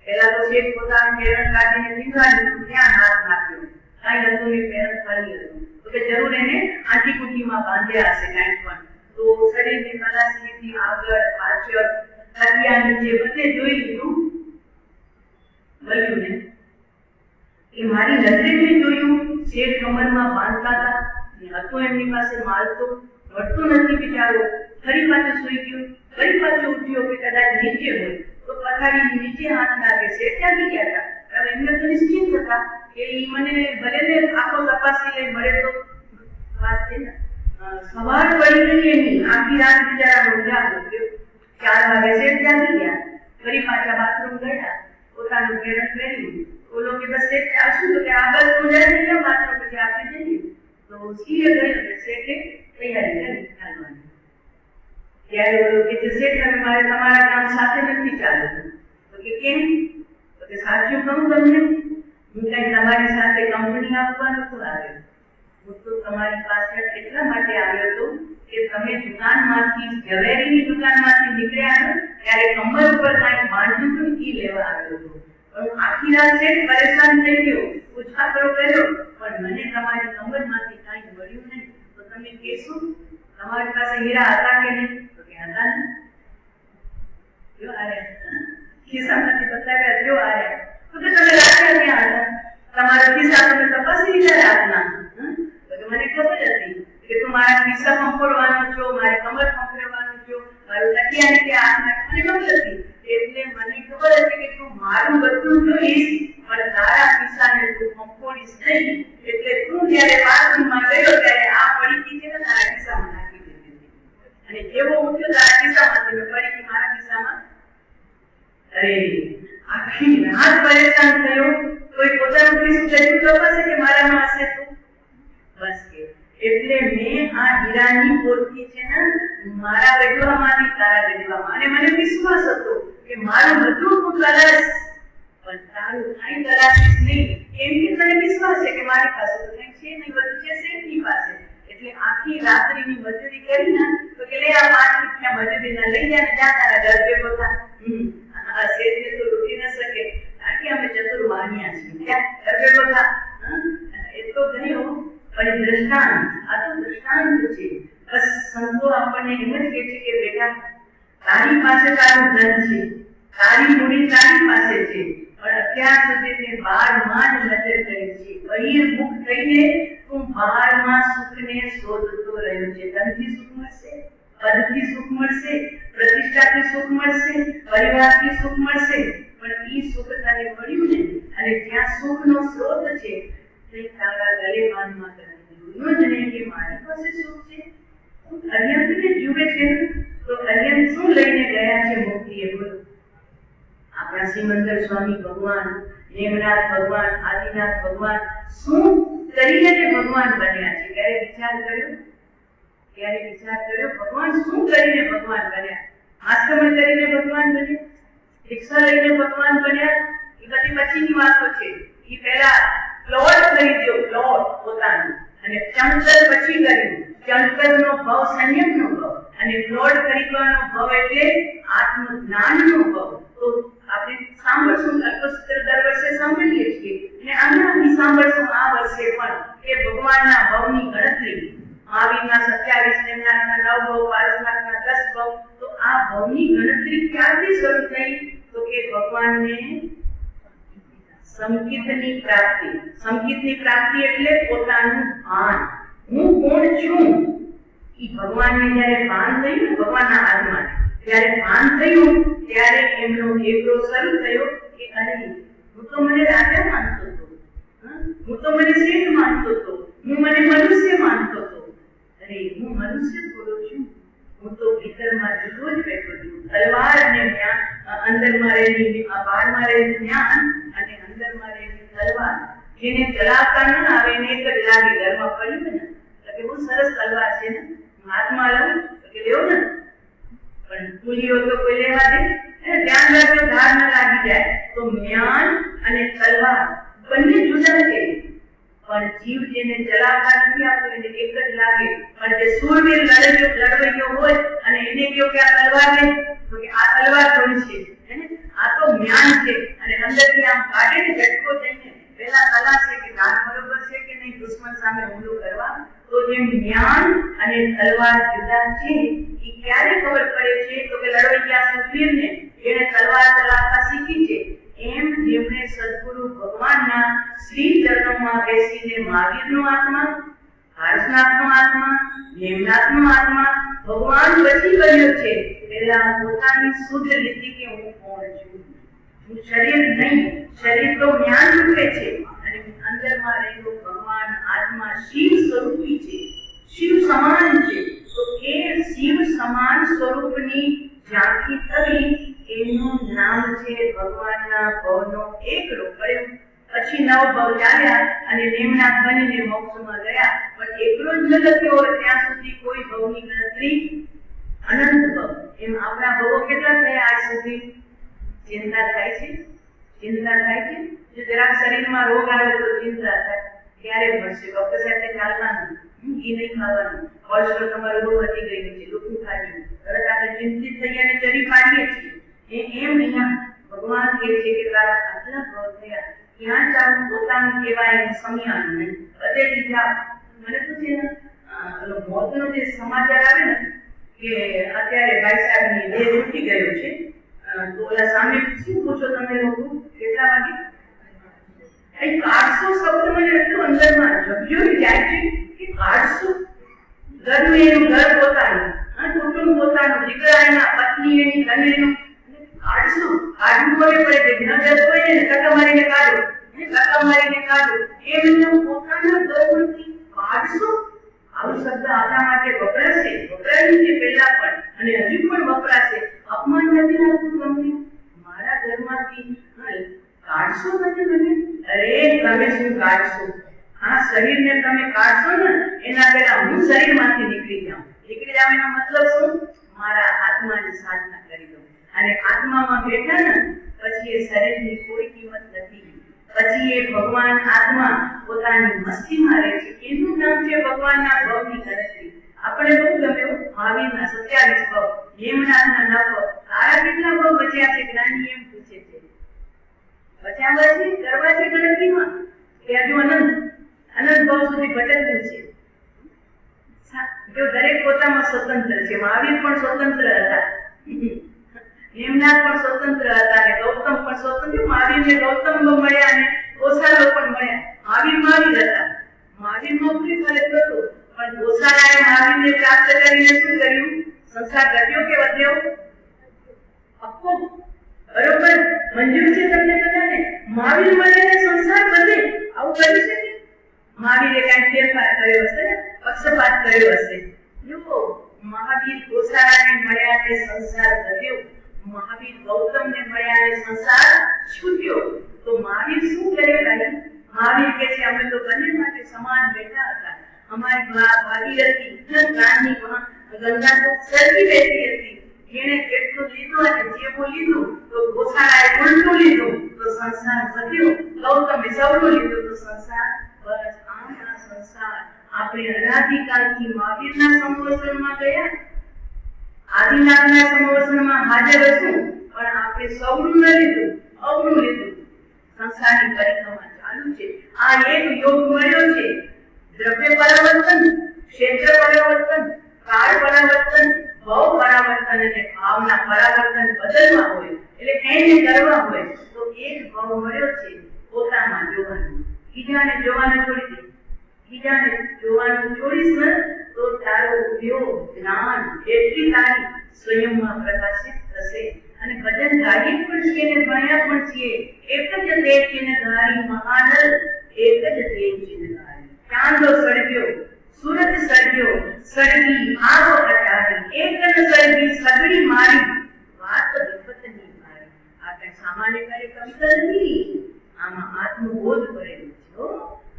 પહેલા તો શેઠ પોતાનું પેરણ કાઢીને નીકળ્યું, ત્યાં હાથ નાખ્યો, કાંઈ હતું નહીં, પેરણ ખાલી હતું. તો કે જરૂર એને આંટીકુટીમાં બાંધ્યા હશે કાંઈ પણ. તો શરીરની તલાશી લીધી, આગળ પાછળ તકિયા નીચે બધે જોઈ લીધું, મળ્યું ને. એ મારી નજરે મેં જોયું, શેઠ કમરમાં બાંધતા હતા, હતો એમની પાસે માલ તો વધતો નથી બિચારો. ફરી પાછો સુઈ ગયો, ફરી પાછો ઉઠ્યો કે કદાચ નીચે હોય તો પથારીની નીચે હાથ નાખે. શેઠ ક્યાંથી ગયા હતા? હવે એમને તો નિશ્ચિત હતા કે એ મને ભલે ને આખો તપાસી લઈ મળે તો વાત છે ને. સવાર પડી ગઈ એની, આખી રાત બિચારાનો જાગો ગયો. 4 વાગે શેઠ જાગી ગયા, ફરી પાછા બાથરૂમ ગયા, પોતાનું પેરણ પહેર્યું. ઓલો કે બસ શેઠ ચાલશું, તો કે આગળ તો જાય નહીં બાથરૂમ, પછી આપણે જઈએ. તો સીએ ગયો ને શેઠે તૈયારી કરી ચાલવાની. ત્યારે ઓલો કે શેઠ હવે મારે તમારા કામ સાથે નથી ચાલવું. તો કે કેમ? તો કે સાચું કહું તમને, હું કઈ તમારી સાથે કંપની આપવા નતો આવ્યો. હું તો તમારી પાછળ એટલા માટે આવ્યો હતો કે તમે દુકાનમાંથી, ઝવેરીની દુકાનમાંથી નીકળ્યા ને ત્યારે કમર ઉપર કાંઈક બાંધ્યું હતું, ઈ લેવા આવ્યો હતો. પણ આખી રાત શેઠ પરેશાન થઈ ગયો, ઉછાકરો કર્યો, પણ મને તમારી કમરમાંથી કાંઈ મળ્યું નહીં. તો તમે કહેશો તમારી પાસે હીરા હતા કે નહીં? તો કે હતા ને. જો આ રહ્યા ખિસ્સામાંથી બતાવ્યા, જો આ રહ્યા. તો કે તમે રાખ્યા ક્યાં હતા? તમારા ખિસ્સા તમે તપાસી લીધા રાતના? તો મને ખબર હતી કે તું મારા ખિસ્સા પંપોડવાનો છો, મારી કમર પંપોડવાનો છો, મારું તકિયા કે આ મને ખબર હતી. એટલે મને ખબર હતી કે તું મારું બધું જોઈશ પણ તારા ખિસ્સાને તું પંપોડીશ નહીં. એટલે તું જ્યારે બાથરૂમમાં ગયો ત્યારે આ પડીકી છે ને તારા ખિસ્સામાં નાખી દીધી અને જેવો ઉઠ્યો તારા ખિસ્સામાંથી મેં પડીકી મારા ખિસ્સામાં. અરે આખી રાત પરેશાન થયો. કોઈ પોતાનું ખિસ્સું જતું તપાસે કે મારામાં હશે તો બસ કે. એટલે મેં આ હીરાની પોટકી છે ને મારા ગઢવામાંથી તારા ગઢવામાં, અને મને વિશ્વાસ હતો કે મારું બધું તું કરસ પણ તારું કાંઈ કરાશીશ નહીં. કેમ કે તને વિશ્વાસ છે કે મારી પાસે તો કંઈ છે નહીં, બધું છે શેઠની પાસે. એટલે આખી રાત્રિની મજૂરી કરી ને તો કે લે આ 5 રૂપિયા મજૂરીના લઈ જા ને જા તારા ઘર ભેગો થા. આ શેઠને તો લૂટી ન શકે, કારણ કે અમે ચતુર વાણિયા છીએ. ક્યાં ઘર ભેગો થા. એ તો ગયો પણ દ્રષ્ટાંત, આ તો દ્રષ્ટાંત છે. બસ સંતો આપણને એમ જ કહે છે કે બેટા તારી પાસે તારું ધન છે, તારી મૂડી તારી પાસે છે, પણ અત્યાર સુધી તે બહારમાં જ નજર કરી છે. બહિર્મુખ થઈને તું બહારમાં સુખને શોધતો રહ્યો છે. ધનથી સુખ મળશે, પદથી સુખ મળશે, પ્રતિષ્ઠાથી સુખ મળશે, પરિવારથી સુખ મળશે, પણ એ સુખ તને મળ્યું ને અને જ્યાં સુખનો સ્ત્રોત છે તે તારા ગલેમાનમાં તને જોયું જ નહીં કે મારી પાસે સુખ છે. અર્યંતને જુએ છે તો અર્યંત શું લઈને ગયા છે મુક્તિએ? બોલો. આપણા સિમંદર સ્વામી ભગવાન, નેમનાથ ભગવાન, આદિનાથ ભગવાન શું કરીને ભગવાન બન્યા છે? ક્યારે વિચાર કર્યો? ક્યારે વિચાર કર્યો ભગવાન શું કરીને ભગવાન બન્યા? આશ્રમણ કરીને ભગવાન બન્યા, દીક્ષા લઈને ભગવાન બન્યા, એ બધી પછીની વાતો છે. એ પહેલા પ્લોટ ખરીદ્યો, પ્લોટ પોતાનું, અને ચંકર પછી કર્યું. ચંકરનો ભાવ સંયમનો ભાવ અને પ્લોટ ખરીદવાનો ભાવ એટલે આત્મજ્ઞાનનો ભાવ. તો આપણે સાંભળશું, અલ્પસૂત્ર દર વર્ષે સાંભળીએ છીએ અને આનાથી સાંભળશું આ વર્ષે પણ કે ભગવાનના ભાવની ગણતરી. મહાવીરના 27, નેમનાથના 9 ભાવ, પારસનાથના 10 ભાવ. તો આ ભાવની ગણતરી ક્યારથી શરૂ થઈ? તો કે ભગવાનને સંકિતની પ્રાપ્તિ. સંકિતની પ્રાપ્તિ એટલે પોતાનું ભાન, હું કોણ છું. એ ભગવાનને જ્યારે ભાન થયું ને ભગવાનના આત્માને, જ્યારે ભાન થયું ત્યારે એમનો એકરો શરૂ થયો કે અરે હું તો મને રાજા માનતો હતો, હું તો મને શેઠ માનતો હતો, હું મને મનુષ્ય માનતો હતો. અરે હું મનુષ્ય થોડો છું, હું તો ભીતરમાં જુદો જ બેઠો છું. તલવાર અને જ્ઞાન, અંદરમાં રહેલી બહારમાં રહેલું જ્ઞાન અને અંદરમાં રહેલી તલવાર, જેને ચલાવતા ન આવે એને એક જ લાગે. ઘરમાં પડ્યું ને કે બહુ સરસ તલવાર છે ને, હાથમાં લઉં કે લેવો ને, પણ પુલીઓ તો કોઈ લેવા દે. ધ્યાન રાખજો ધાર ન લાગી જાય. તો જ્ઞાન અને તલવાર બંને જુદા છે, પણ જીવ જેને ચલાવતા નથી આપતો એને એક જ લાગે. પણ જે શૂરવીર લડવૈયો હોય અને એને કહ્યું કે આ તલવાર લે, તો કે આ તલવાર થોડી છે, આ તો જ્ઞાન છે. અને અંદરથી આમ કાઢે ને ઝટકો થઈને પેલા કલા છે કે ધાર બરોબર છે કે નહીં દુશ્મન સામે હુમલો કરવા. તો જેમ જ્ઞાન અને તલવાર જુદા છે એ ક્યારે ખબર પડે છે? તો કે લડવૈયા શૂરવીરને જેને તલવાર ચલાવતા શીખી છે, એમ જેમણે સદગુરુ ભગવાનના શ્રી ચરણોમાં બેસીને મહાવીરનો આત્મા, પાર્શનાથનો આત્મા, નેમનાથનો આત્મા ભગવાન પછી કર્યો છે. પહેલા પોતાની શુદ્ધ લીધી કે હું કોણ છું, હું શરીર નહીં. શરીર તો જ્ઞાન રૂપે છે અને અંદરમાં રહેલો ભગવાન આત્મા શિવ સ્વરૂપી છે, શિવ સમાન છે. તો એ શિવ સમાન સ્વરૂપની ઝાંખી થવી એનું નામ છે ભગવાનના ભવનો એકરો. પડ્યું પછી 9 ભવ ચાલ્યા અને નેમનાથ બનીને મોક્ષમાં ગયા, પણ એકલો જ ન લખ્યો હોય ત્યાં સુધી કોઈ ભવની ગણતરી અનંત ભવ. એમ આપણા ભવો કેટલા થયા આજ સુધી? ચિંતા થાય છે? ચિંતા થાય છે? જો જરાક શરીરમાં રોગ આવે તો ચિંતા થાય, ક્યારે ભરશે? ડોક્ટર સાથે ચાલવાનું, એ નહીં ખાવાનું, કોલેસ્ટ્રોલ તમારો બહુ વધી ગયું છે, દુઃખું ખાયું, તરત આપણે ચિંતિત થઈ અને ચરી પાડીએ છીએ. એમ અહીંયા ભગવાન કહે છે કે તારા આટલા ભવ થયા, ક્યાં ચાલુ પોતાનું કહેવાય સમયાન નહીં, બધે લીધા. મને તો છે ને મોતનો જે સમાચાર આવે ને કે અત્યારે ભાઈ સાહેબની દેહ છૂટી ગયો છે, તો ઓલા સામે શું પૂછો તમે લોકો કેટલા વાગે? એ 400 શબ્દ મને એટલું અંદરમાં જગ્યો જાય છે કે 400 ઘરનું એનું ઘર પોતાનું, કુટુંબ પોતાનું, દીકરા એના, પત્ની એની, ધન એનું, 400 કાઢવું પડે છે. ન જતો હોય ને ટકા મારીને કાઢો, ટકા મારીને કાઢો, એમ પોતાના ઘરમાંથી 400 આવો શબ્દ આપણા માટે વપરાશે, વપરાયું છે પહેલા પણ અને હજુ પણ વપરાશે. અપમાન નથી લાગતું તમને? મારા ઘરમાંથી 400 નથી મને? અરે તમે શું કાઢશો? આ શરીરને તમે કાઢશો ને એના પહેલા હું શરીરમાંથી નીકળી જાઉં. નીકળી જાવ એનો મતલબ શું? મારા આત્માની સાધના કરી દઉં. અને આત્મામાં બેઠા ને પછી એ શરીરની કોઈ કિંમત નથી. પછી એ ભગવાન આત્મા પોતાની મસ્તીમાં રહે છે. એનું નામ છે ભગવાનના ભવની ગણતરી. આપણે બહુ ગમ્યું મહાવીરના 27 ભવ, હેમનાથના 9 ભવ. તારા કેટલા ભવ બચ્યા છે? જ્ઞાની એમ પૂછે છે. બચાવવા છે, કરવા છે ગણતરીમાં કે હજુ અનંત ભવ સુધી ભટકવું છે? જો દરેક પોતામાં સ્વતંત્ર છે. મહાવીર પણ સ્વતંત્ર હતા, હેમનાથ પણ સ્વતંત્ર હતા અને ગૌતમ પણ સ્વતંત્ર. મહાવીરને ગૌતમ મળ્યા અને ગોસાલો પણ મળ્યા. મહાવીર હતા. મહાવીર નોકરી કરે હતો પણ ગોસાલાએ મહાવીરને પ્રાપ્ત કરીને શું કર્યું? સંસાર ઘટ્યો કે વધ્યો? આખો બરોબર મંજૂર છે તમને બધાને? મહાવીર મળીને સંસાર વધે આવું કરી શકે? મહાવીરે કઈ ફેરફાર કર્યો હશે, પક્ષપાત કર્યો હશે? જો મહાવીર ગોસાલાને મળ્યા કે સંસાર વધ્યો, મહાવીર ગૌતમને મળ્યા અને સંસાર છૂટ્યો. તો મહાવીર શું કરે ભાઈ? મહાવીર કે છે અમે તો બંને માટે સમાન બેઠા હતા. અમારી ભાગીરથી જ્ઞાનની ગંગા તો સરકી બેઠી હતી. જેને જેટલું લીધું અને જેવું લીધું તો ગોસાળાએ ઉલટું લીધું તો સંસાર વધ્યો. ગૌતમે સૌનું લીધું તો સંસાર બસ આમ આ સંસાર. આપણે અનાદિકાળથી મહાવીરના સંવર્ષણમાં ગયા, આદિનાથના સંવર્ષણમાં હાજર હશું પણ આપણે સૌનું ન લીધું, અવનું લીધું. સંસારની પરિક્રમા ચાલુ છે. આ એક યોગ મળ્યો છે. દ્રવ્ય પરિવર્તન, ક્ષેત્ર પરિવર્તન, કાળ પરિવર્તન, ભાવ પરિવર્તન અને ભાવના પરિવર્તન બદલવા હોય એટલે એને કરવા હોય તો એક ભાવ મળ્યો છે પોતામાં જોવાનું. બીજાને જોવાનું છોડી દે. બીજાને જોવાનું છોડીશ ને તો તારો ઉપયોગ જ્ઞાન એટલી તારી સ્વયંમાં પ્રકાશિત થશે. અને ભજન ગાઈએ પણ છીએ ને ભણ્યા પણ છીએ. એક જ દેહ ચિહ્ન ધારી મહાનલ, એક જ દેહ ચિહ્ન ધારી. ચાંદો સળગ્યો, સૂરજ સળગ્યો, સળગી આગ અટારી, એક જ સળગી સગડી મારી, વાત વિપતની મારી. આ કઈ સામાન્ય કવિતા નથી, આમાં આત્મબોધ કરેલું છે.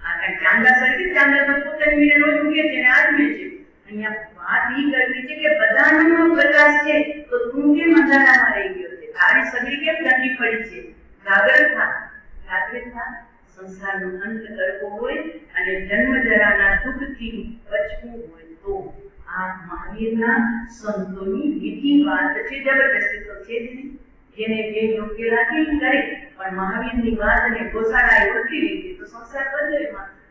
આ કઈ ચાંદા સળગે, ચાંદા તો પોતાની મીરે રોજ ઉગે છે ને આદમે છે. અહીંયા વાત ઈ કરવી છે કે બધામાં પ્રકાશ છે તો તું કેમ અંધારામાં રહી ગયો છે? તારી સગડી કેમ ઠંડી પડી છે? જાગૃત થા, જાગૃત થા. સંસારનો અંત કરવો હોય અને જન્મ જરાના દુઃખથી બચવું હોય તો આ મહાવીરના સંતોની મીઠી વાત છે. જબરદસ્તી તો છે જ નહીં. જેને જે યોગ્ય લાગે એ કરે. પણ મહાવીરની વાતને ગોસાળાએ ઓળખી લીધી તો સંસાર બદલે.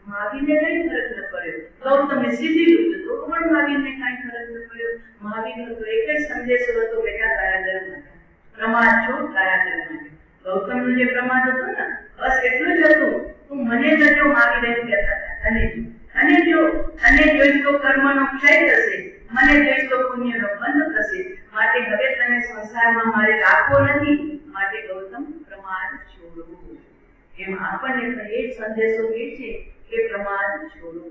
મહાવીરને કઈ ફરક ન પડ્યો. ગૌતમે સીધી લીધું તો પણ મહાવીરને કઈ ફરક ન પડ્યો. મહાવીરનો તો એક જ સંદેશો હતો, બેટા તારા ઘરમાં પ્રમાદ છો, તારા ઘરમાં. ગૌતમનો જે પ્રમાદ હતો ને બસ એટલું જ હતું, તું મને જજો. મહાવીર એમ કહેતા હતા અને જોઈશ તો કર્મનો ક્ષય થશે, મને જોઈશ તો પુણ્યનો બંધ થશે. માટે હવે તને સંસારમાં મારે રાખવો નથી. માટે ગૌતમ પ્રમાદ છોડો. એમ આપણને પણ એ જ સંદેશો કહે છે કે પ્રમાદ છોડો.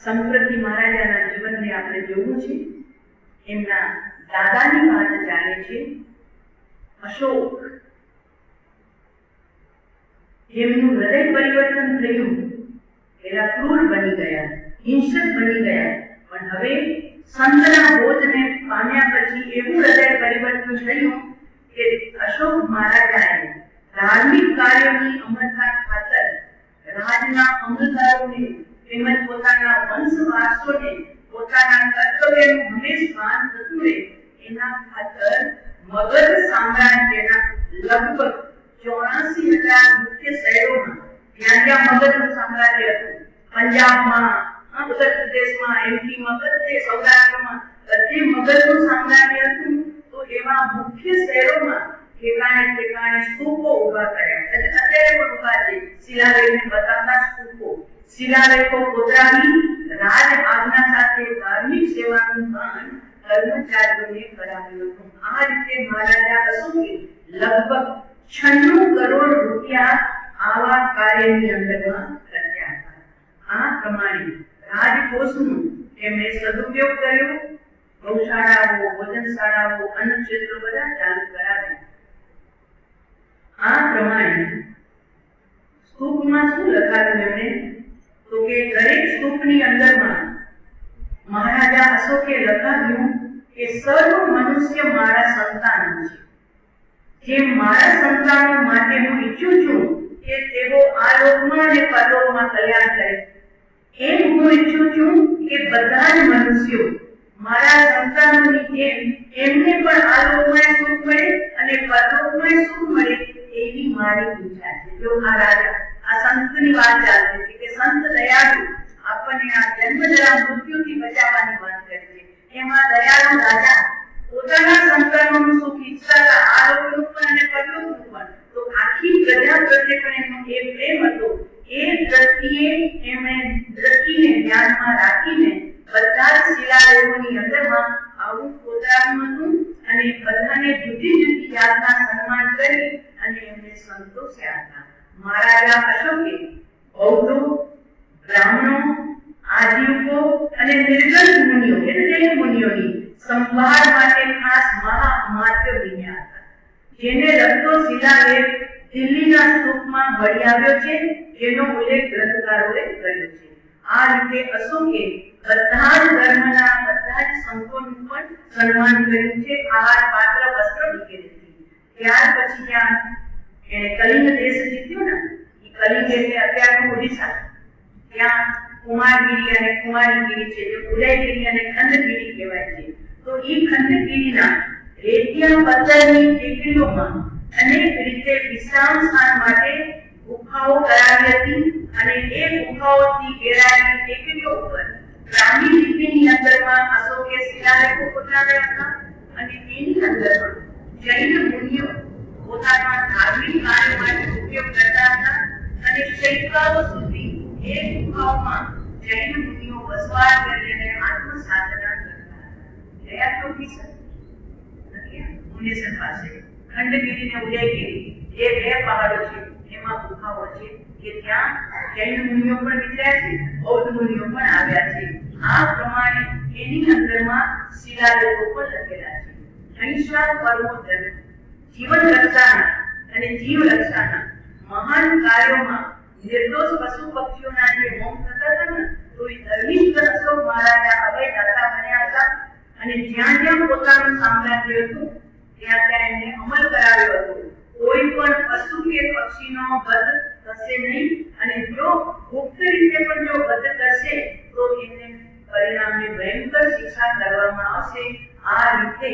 સંપ્રતિ મહારાજાના જીવનને આપણે જોવું છે. એમના દાદાની વાત જાણે છે. અશોક, જેમનું હૃદય પરિવર્તન થયું, પેલા ક્રૂર બની ગયા, હિંસક બની ગયા, પણ હવે સંતના બોધને પામ્યા પછી એવું હૃદય પરિવર્તન થયું કે અશોક મહારાજાએ ધાર્મિક કાર્યોની અમરતા ખાતર રાજના અમલદારોને તેમજ પોતાના વંશ વારસોને પોતાના કર્તવ્યનું હંમેશ ભાન થતું રહે એના ખાતર મગધ સામ્રાજ્યના લગભગ 84,000 મુખ્ય શહેરોમાં, જ્યાં મગધનું સામ્રાજ્ય હતું, પંજાબમાં, ઉત્તર પ્રદેશમાં, એમપીમાં, બધે સૌરાષ્ટ્રમાં બધે મગધનું સામ્રાજ્ય હતું. તો તો એવા મુખ્ય શહેરોમાં ઠેકાણે ઠેકાણે સ્તૂપો ઉભા કર્યા, અત્યારે પણ ઉભા છે શિલાલેખને બતાવતા સ્તૂપો. શિલાલેખો કોતરાવી રાજ આજ્ઞા સાથે ધાર્મિક સેવાનું ભાન કર્મચારીઓને કરાવ્યું હતું. આ રીતે મહારાજા અશોકે લગભગ 96 કરોડ રૂપિયા આવા કાર્યની અંદરમાં ખર્ચ્યા હતા. આ પ્રમાણે રાજકોષનું એમણે સદુપયોગ કર્યો. ગૌશાળાઓ, ભોજનશાળાઓ, અન્ન ક્ષેત્રો બધા ચાલુ કરાવ્યા. આ પ્રમાણે સ્તૂપમાં શું લખાયું એમણે? તો કે દરેક સ્તૂપની અંદરમાં મહારાજા અશોકે લખાવ્યું કે સર્વ મનુષ્ય મારા સંતાન છે. જેમ મારા સંતાનો માટે હું ઈચ્છું છું કે તેઓ આ લોકમાં અને પરલોકમાં કલ્યાણ કરે, એમ હું ઈચ્છું છું કે બધા જ મનુષ્યો મારા સંતાનોની જેમ એમને પણ આ લોકમાં સુખ મળે અને પરલોકમાં સુખ મળે એવી મારી ઈચ્છા છે. જો આ રાજા આ સંતની વાત ચાલતી હતી કે સંત દયાળુ આપણને આ જન્મજરા મૃત્યુથી બચાવવાની વાત કરે છે. એમાં દયાળુ રાજા પોતાના સંતાનોનું સુખ ઈચ્છતા હતા, આ લોકનું પણ અને પરલોકનું પણ. તો આખી પ્રજા પ્રત્યે પણ એમનો એ પ્રેમ હતો. એ દ્રષ્ટિએ એમણે દ્રષ્ટિને ધ્યાનમાં રાખીને બધા જ શિલાલેખોની અંદરમાં આવું કોતરાવ્યું હતું અને બધાને જુદી જુદી જાતના સન્માન કરી અને એમને સંતોષ્યા હતા. મહારાજા અશોકે બૌદ્ધો, બ્રાહ્મણો, આજીવકો અને નિર્ગત મુનિઓ એટલે જૈન મુનિઓની સંભાળ માટે ખાસ મહામાત્ય બન્યા હતા, જેને લગતો શિલાલેખ દિલ્હીના સ્તૂપમાં મળી આવ્યો છે, જેનો ઉલ્લેખ ગ્રંથકારોએ કર્યો છે. આ રીતે અશોકે બધા જ ધર્મના બધા જ સંતોનું પણ સન્માન કર્યું છે. આહાર, પાત્ર, વસ્ત્ર વગેરેથી. ત્યાર પછી જ્યાં એને કલિંગ દેશ જીત્યો ને, એ કલિંગ એટલે અત્યારનું ઓડિશા, ત્યાં કુમારગીરી અને કુમારીગીરી છે, જે ઉદયગીરી અને ખંડગીરી કહેવાય છે. તો એ ખંડગીરીના રેતિયા પથ્થરની ટેકરીઓમાં અનેક રીતે વિશ્રામ સ્થાન માટે ગુફાઓ કરાવી હતી અને એ ગુફાઓથી ઘેરાયેલી ટેકરીઓ ઉપર બ્રાહ્મી લિપિની અંદરમાં અશોકે શિલાલેખો કોતરાવ્યા હતા અને એની અંદરમાં જૈન મુનિઓ પોતાના ધાર્મિક કાર્ય માટે ઉપયોગ કરતા હતા અને શૈકાઓ સુધી એ ગુફાઓમાં જૈન મુનિઓ વસવાટ કરી અને આત્મ સાધના કરતા હતા. ગયા ચોથી ભુવનેશ્વર પાસે ખંડગીરી અને ઉદયગીરી એ બે પહાડો છે, એમાં ગુફાઓ છે કે ત્યાં જૈન મુનિઓ પણ વિચર્યા છે, બૌદ્ધ મુનિઓ પણ આવ્યા છે. આ પ્રમાણે એની અંદરમાં શિલાલેખો પણ લખેલા છે. અહિંસા પરમો ધર્મ, જીવન રક્ષાના અને જીવ રક્ષાના મહાન કાર્યોમાં નિર્દોષ પશુ પક્ષીઓના જે મોમ થતા હતા ને, તો એ ધર્મિષ્ઠ અશોક મહારાજા અભયદાતા બન્યા હતા અને જ્યાં જ્યાં પોતાનું સામ્રાજ્ય હતું ત્યાં ત્યાં એમને અમલ કરાવ્યો હતો. કોઈ પણ પશુ કે પક્ષીનો વધ થશે નહીં અને જો ગુપ્ત રીતે પણ જો વધ કરશે તો એને પરિણામે ભયંકર શિક્ષા કરવામાં આવશે. આ રીતે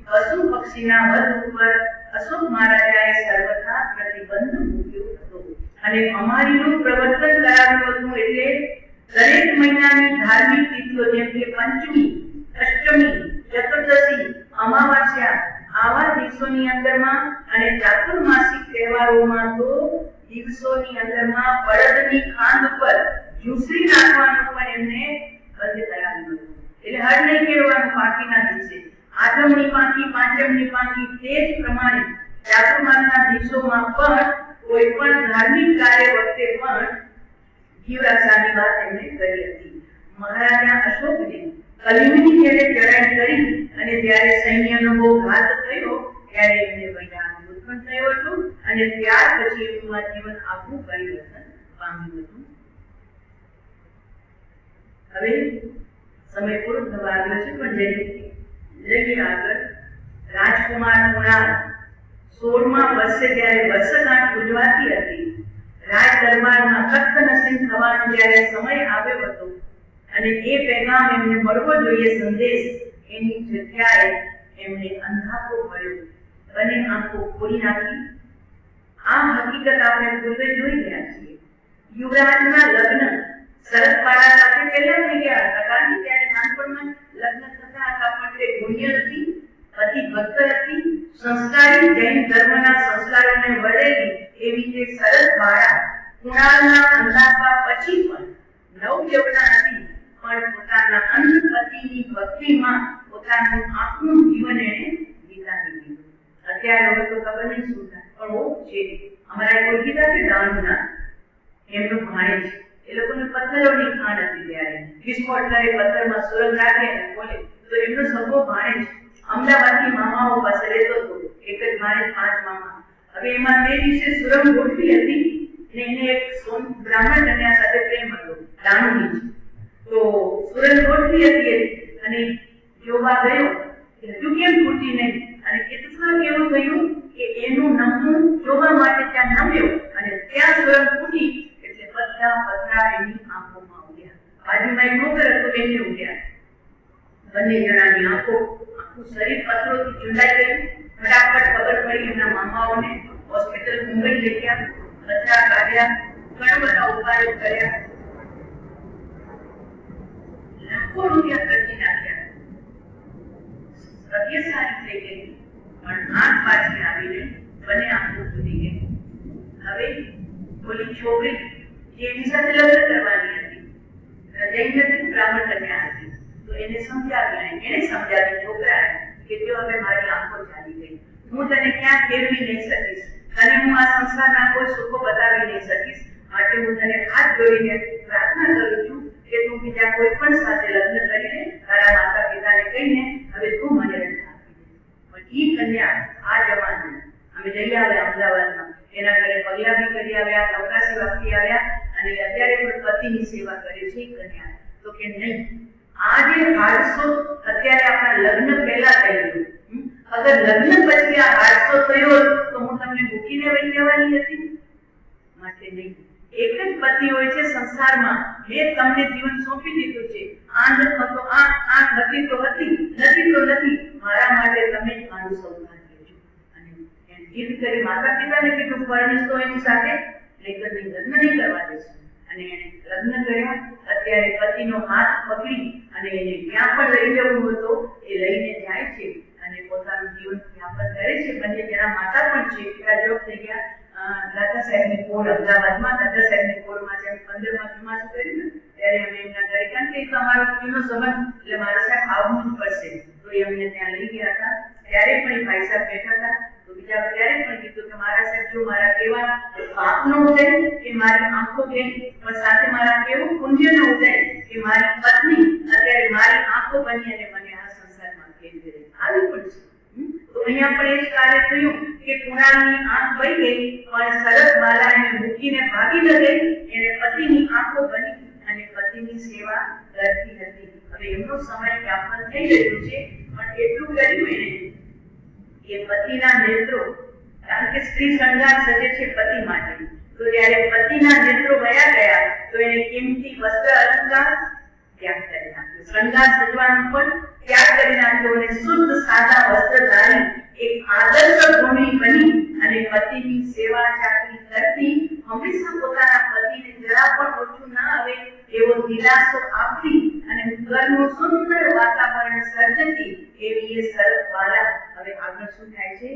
પશુ પક્ષીના વધ ઉપર અશોક મહારાજાએ સર્વથા પ્રતિબંધ મૂક્યો હતો અને અમારીનું પ્રવર્તન કરાવ્યું હતું. એટલે દરેક મહિનાની ધાર્મિક તિથિઓ જેમ કે પંચમી, અષ્ટમી, ચતુર્દશી, અમાવાસ્યા આવા દિવસોની અંદરમાં અને ચાતુર્માસિક તહેવારોમાં તો દિવસોની અંદરમાં બળદની ખાંડ પર ઝૂંસરી નાખવાનું પણ એમને બંધ કરાવ્યું હતું. એટલે હળ નહીં કેળવાનું પાકીના દિવસે, આઠમની પાકી, પાંચમની પાકી, તે જ પ્રમાણે ચાતુર્માસના દિવસોમાં પણ કોઈ પણ ધાર્મિક કાર્ય વખતે પણ જીવ રક્ષાની વાત એમણે કરી હતી. મહારાજા અશોકને કલિંગની જ્યારે ચડાઈ કરી અને ત્યારે સૈન્યનો બહુ ઘાત થયો ત્યારે એમને વૈરાગ ઉત્પન્ન થયો હતો અને ત્યાર પછી એમનું જીવન આખું પરિવર્તન પામ્યું હતું. હવે સમય પૂરો થવા આવ્યો છે પણ જઈએ આગળ. રાજકુમાર કુણાલ 16મા વર્ષે જ્યારે વર્ષગાંઠ ઉજવાતી હતી, રાજ દરબારમાં તખ્ત નસીબ થવાનો જ્યારે સમય આવ્યો હતો અને એ પેગામ એમને મળવો જોઈએ સંદેશ, એની જગ્યાએ એમને અંધાપો મળ્યો અને આંખો ખોલી નાખી. આ હકીકત આપણે પૂર્વે જોઈ ગયા છીએ. યુવરાજના લગ્ન શરદપાડા સાથે પહેલા થઈ ગયા હતા, કારણ કે ત્યારે નાનપણમાં લગ્ન થતા હતા પણ તે ગુણ્ય નથી પતિ ભક્ત હતી, સંસ્કારી જૈન ધર્મના સંસ્કારોને વળેલી એવી તે સરસ બાળા કુણાલના અંધાપા પછી પણ નવયવના હતી, પણ પોતાના અંધ પતિની ભક્તિમાં પોતાનું આખું જીવન એણે વિતાવી દીધું. અત્યારે હવે તો ખબર નહીં શું થાય, પણ બહુ છે. અમારા એક ઓળખીતા છે દાણુના, એમનું ભાણેજ, એ લોકોને પથ્થરોની ખાણ હતી ત્યારે, વિસ્ફોટ કરે પથ્થરમાં સુરંગ રાખે અને બોલે, તો એમનો સગો ભાણેજ અમદાવાદની મામાઓ પાસે રહેતો હતો. એક જ ભાણેજ 5 મામા. હવે એમાં તે દિવસે સુરંગ ગોઠવી હતી ને એને એક બ્રાહ્મણ કન્યા સાથે પ્રેમ હતો, દાણુની જ. તો સુરંગ ગોઠવી હતી અને જોવા ગયો, હજુ કેમ ફૂટી નહીં, અને એટલું એવું થયું કે એનું નમવું જોવા માટે ત્યાં નમ્યો અને ત્યાં સુરંગ ફૂટી એટલે બધા પથરા એની આંખોમાં ઉડ્યા. બાજુમાં એક નોકર હતો, એને ઉડ્યા. બંને જણાની આંખો, આખું શરીર પથરોથી ચૂંટાઈ ગયું. ફટાફટ ખબર પડી એમના મામાઓને, હોસ્પિટલ મુંબઈ લઈ ગયા, પથરા કાઢ્યા, ઘણા બધા ઉપાયો કર્યા, લાખો રૂપિયા ખર્ચી નાખ્યા. તબિયત સારી થઈ ગઈ, પણ આંખ પાછી આવીને બંને આંખો ફૂટી ગઈ. હવે ઓલી છોકરી જે એની સાથે લગ્ન કરવાની હતી, જૈન નથી, બ્રાહ્મણ કન્યા હતી, તો એને સમજાવી છોકરાને કે જો હવે મારી આંખો ચાલી ગઈ, હું તને ક્યાં ફેરવી નહીં શકીશ, તને હું આ સંસારના કોઈ સુખો બતાવી નહીં શકીશ, માટે હું તને હાથ જોડીને પ્રાર્થના કરું છું કે તું બીજા કોઈ પણ સાથે લગ્ન કરીને તારા માતા પિતાને કહીને હવે તું મને રક્ષા આપી દે. પણ ઈ કન્યા આ જમાને અમે જઈ આવ્યા અમદાવાદમાં, એના ઘરે પગલા બી કરી આવ્યા, નૌકા સેવા કરી આવ્યા, અને અત્યારે પણ પતિની સેવા કરે છે કન્યા. તો કે નહીં, આ જે હાદસો અત્યારે આપણા લગ્ન પહેલા થઈ ગયો, અગર લગ્ન પછી આ હાદસો થયો તો હું તમને મૂકીને વહી જવાની હતી? માટે નહીં. એક જ પતિ હોય છે સંસારમાં, મેં તમને જીવન સોંપી દીધું છે, આંખ હતો આંખ હતી તો હતી, નથી તો નથી, મારા માટે તમે જ મારું સૌભાગ્ય છો. અને જીદ કરી માતા પિતાને કીધું પરણીશ તો એની સાથે, નહીંતર લગ્ન નહીં કરવા દેશું. અને એને લગ્ન કર્યા. અત્યારે પતિનો હાથ પકડી અને એને ક્યાં પણ લઈ જવું હતો એ લઈને જાય છે અને પોતાનું જીવન વ્યાપન કરે છે. બંને જણા માતા પણ છે, પિતા જોબ થઈ ગયા દાદા સાહેબની કોળ અમદાવાદમાં, દાદા સાહેબની કોળમાં છે 15માં ચોમાસું કર્યું ને ત્યારે અમે એમના ઘરે, કારણ કે તમારો એનો સંબંધ એટલે મારા સાહેબ આવવું જ પડશે, તો એ અમને ત્યાં લઈ ગયા હતા. ત્યારે પણ એ ભાઈ સાહેબ બેઠા હતા, તો બીજા ત્યારે પણ કીધું કે મારા સાહેબ જો મારા કેવા પાપનો ઉદય કે મારી આંખો ગઈ, પણ સાથે મારા કેવું પુણ્યનો ઉદય કે મારી પત્ની અત્યારે મારી આંખો બની અને મને આ સંસારમાં કેવી રીતે આવી પડશે. તો અહીંયા પણ એ જ કાર્ય થયું કે કુણાલની આંખ વહી ગઈ, પણ સરસ બાલા એને મૂકીને ભાગી ન ગઈ, એને પતિની આંખો બની અને પતિની સેવા કરતી હતી. હવે એમનો સમય વ્યાપન થઈ ગયું છે, પણ એટલું કર્યું એને કે પતિના નેત્રો, કારણ કે સ્ત્રી શણગાર સજે છે પતિ માટે, તો જ્યારે પતિના નેત્રો વયા ગયા તો એને કિંમતી વસ્ત્ર અલંકાર ત્યાગ કરી નાખ્યો, શણગાર સજવાનું પણ ત્યાગ કરી નાખ્યો અને શુદ્ધ સાદા વસ્ત્ર ધારી એક આદર્શ ગૃહિણી બની અને પતિની સેવા ચાકરી કરતી, હંમેશા પોતાના પતિને જરા પણ ઓછું ના આવે એવો દિલાસો આપતી અને ઘરનું સુંદર વાતાવરણ સર્જતી એવી એ સરસ બાલા હવે આગળ શું થાય છે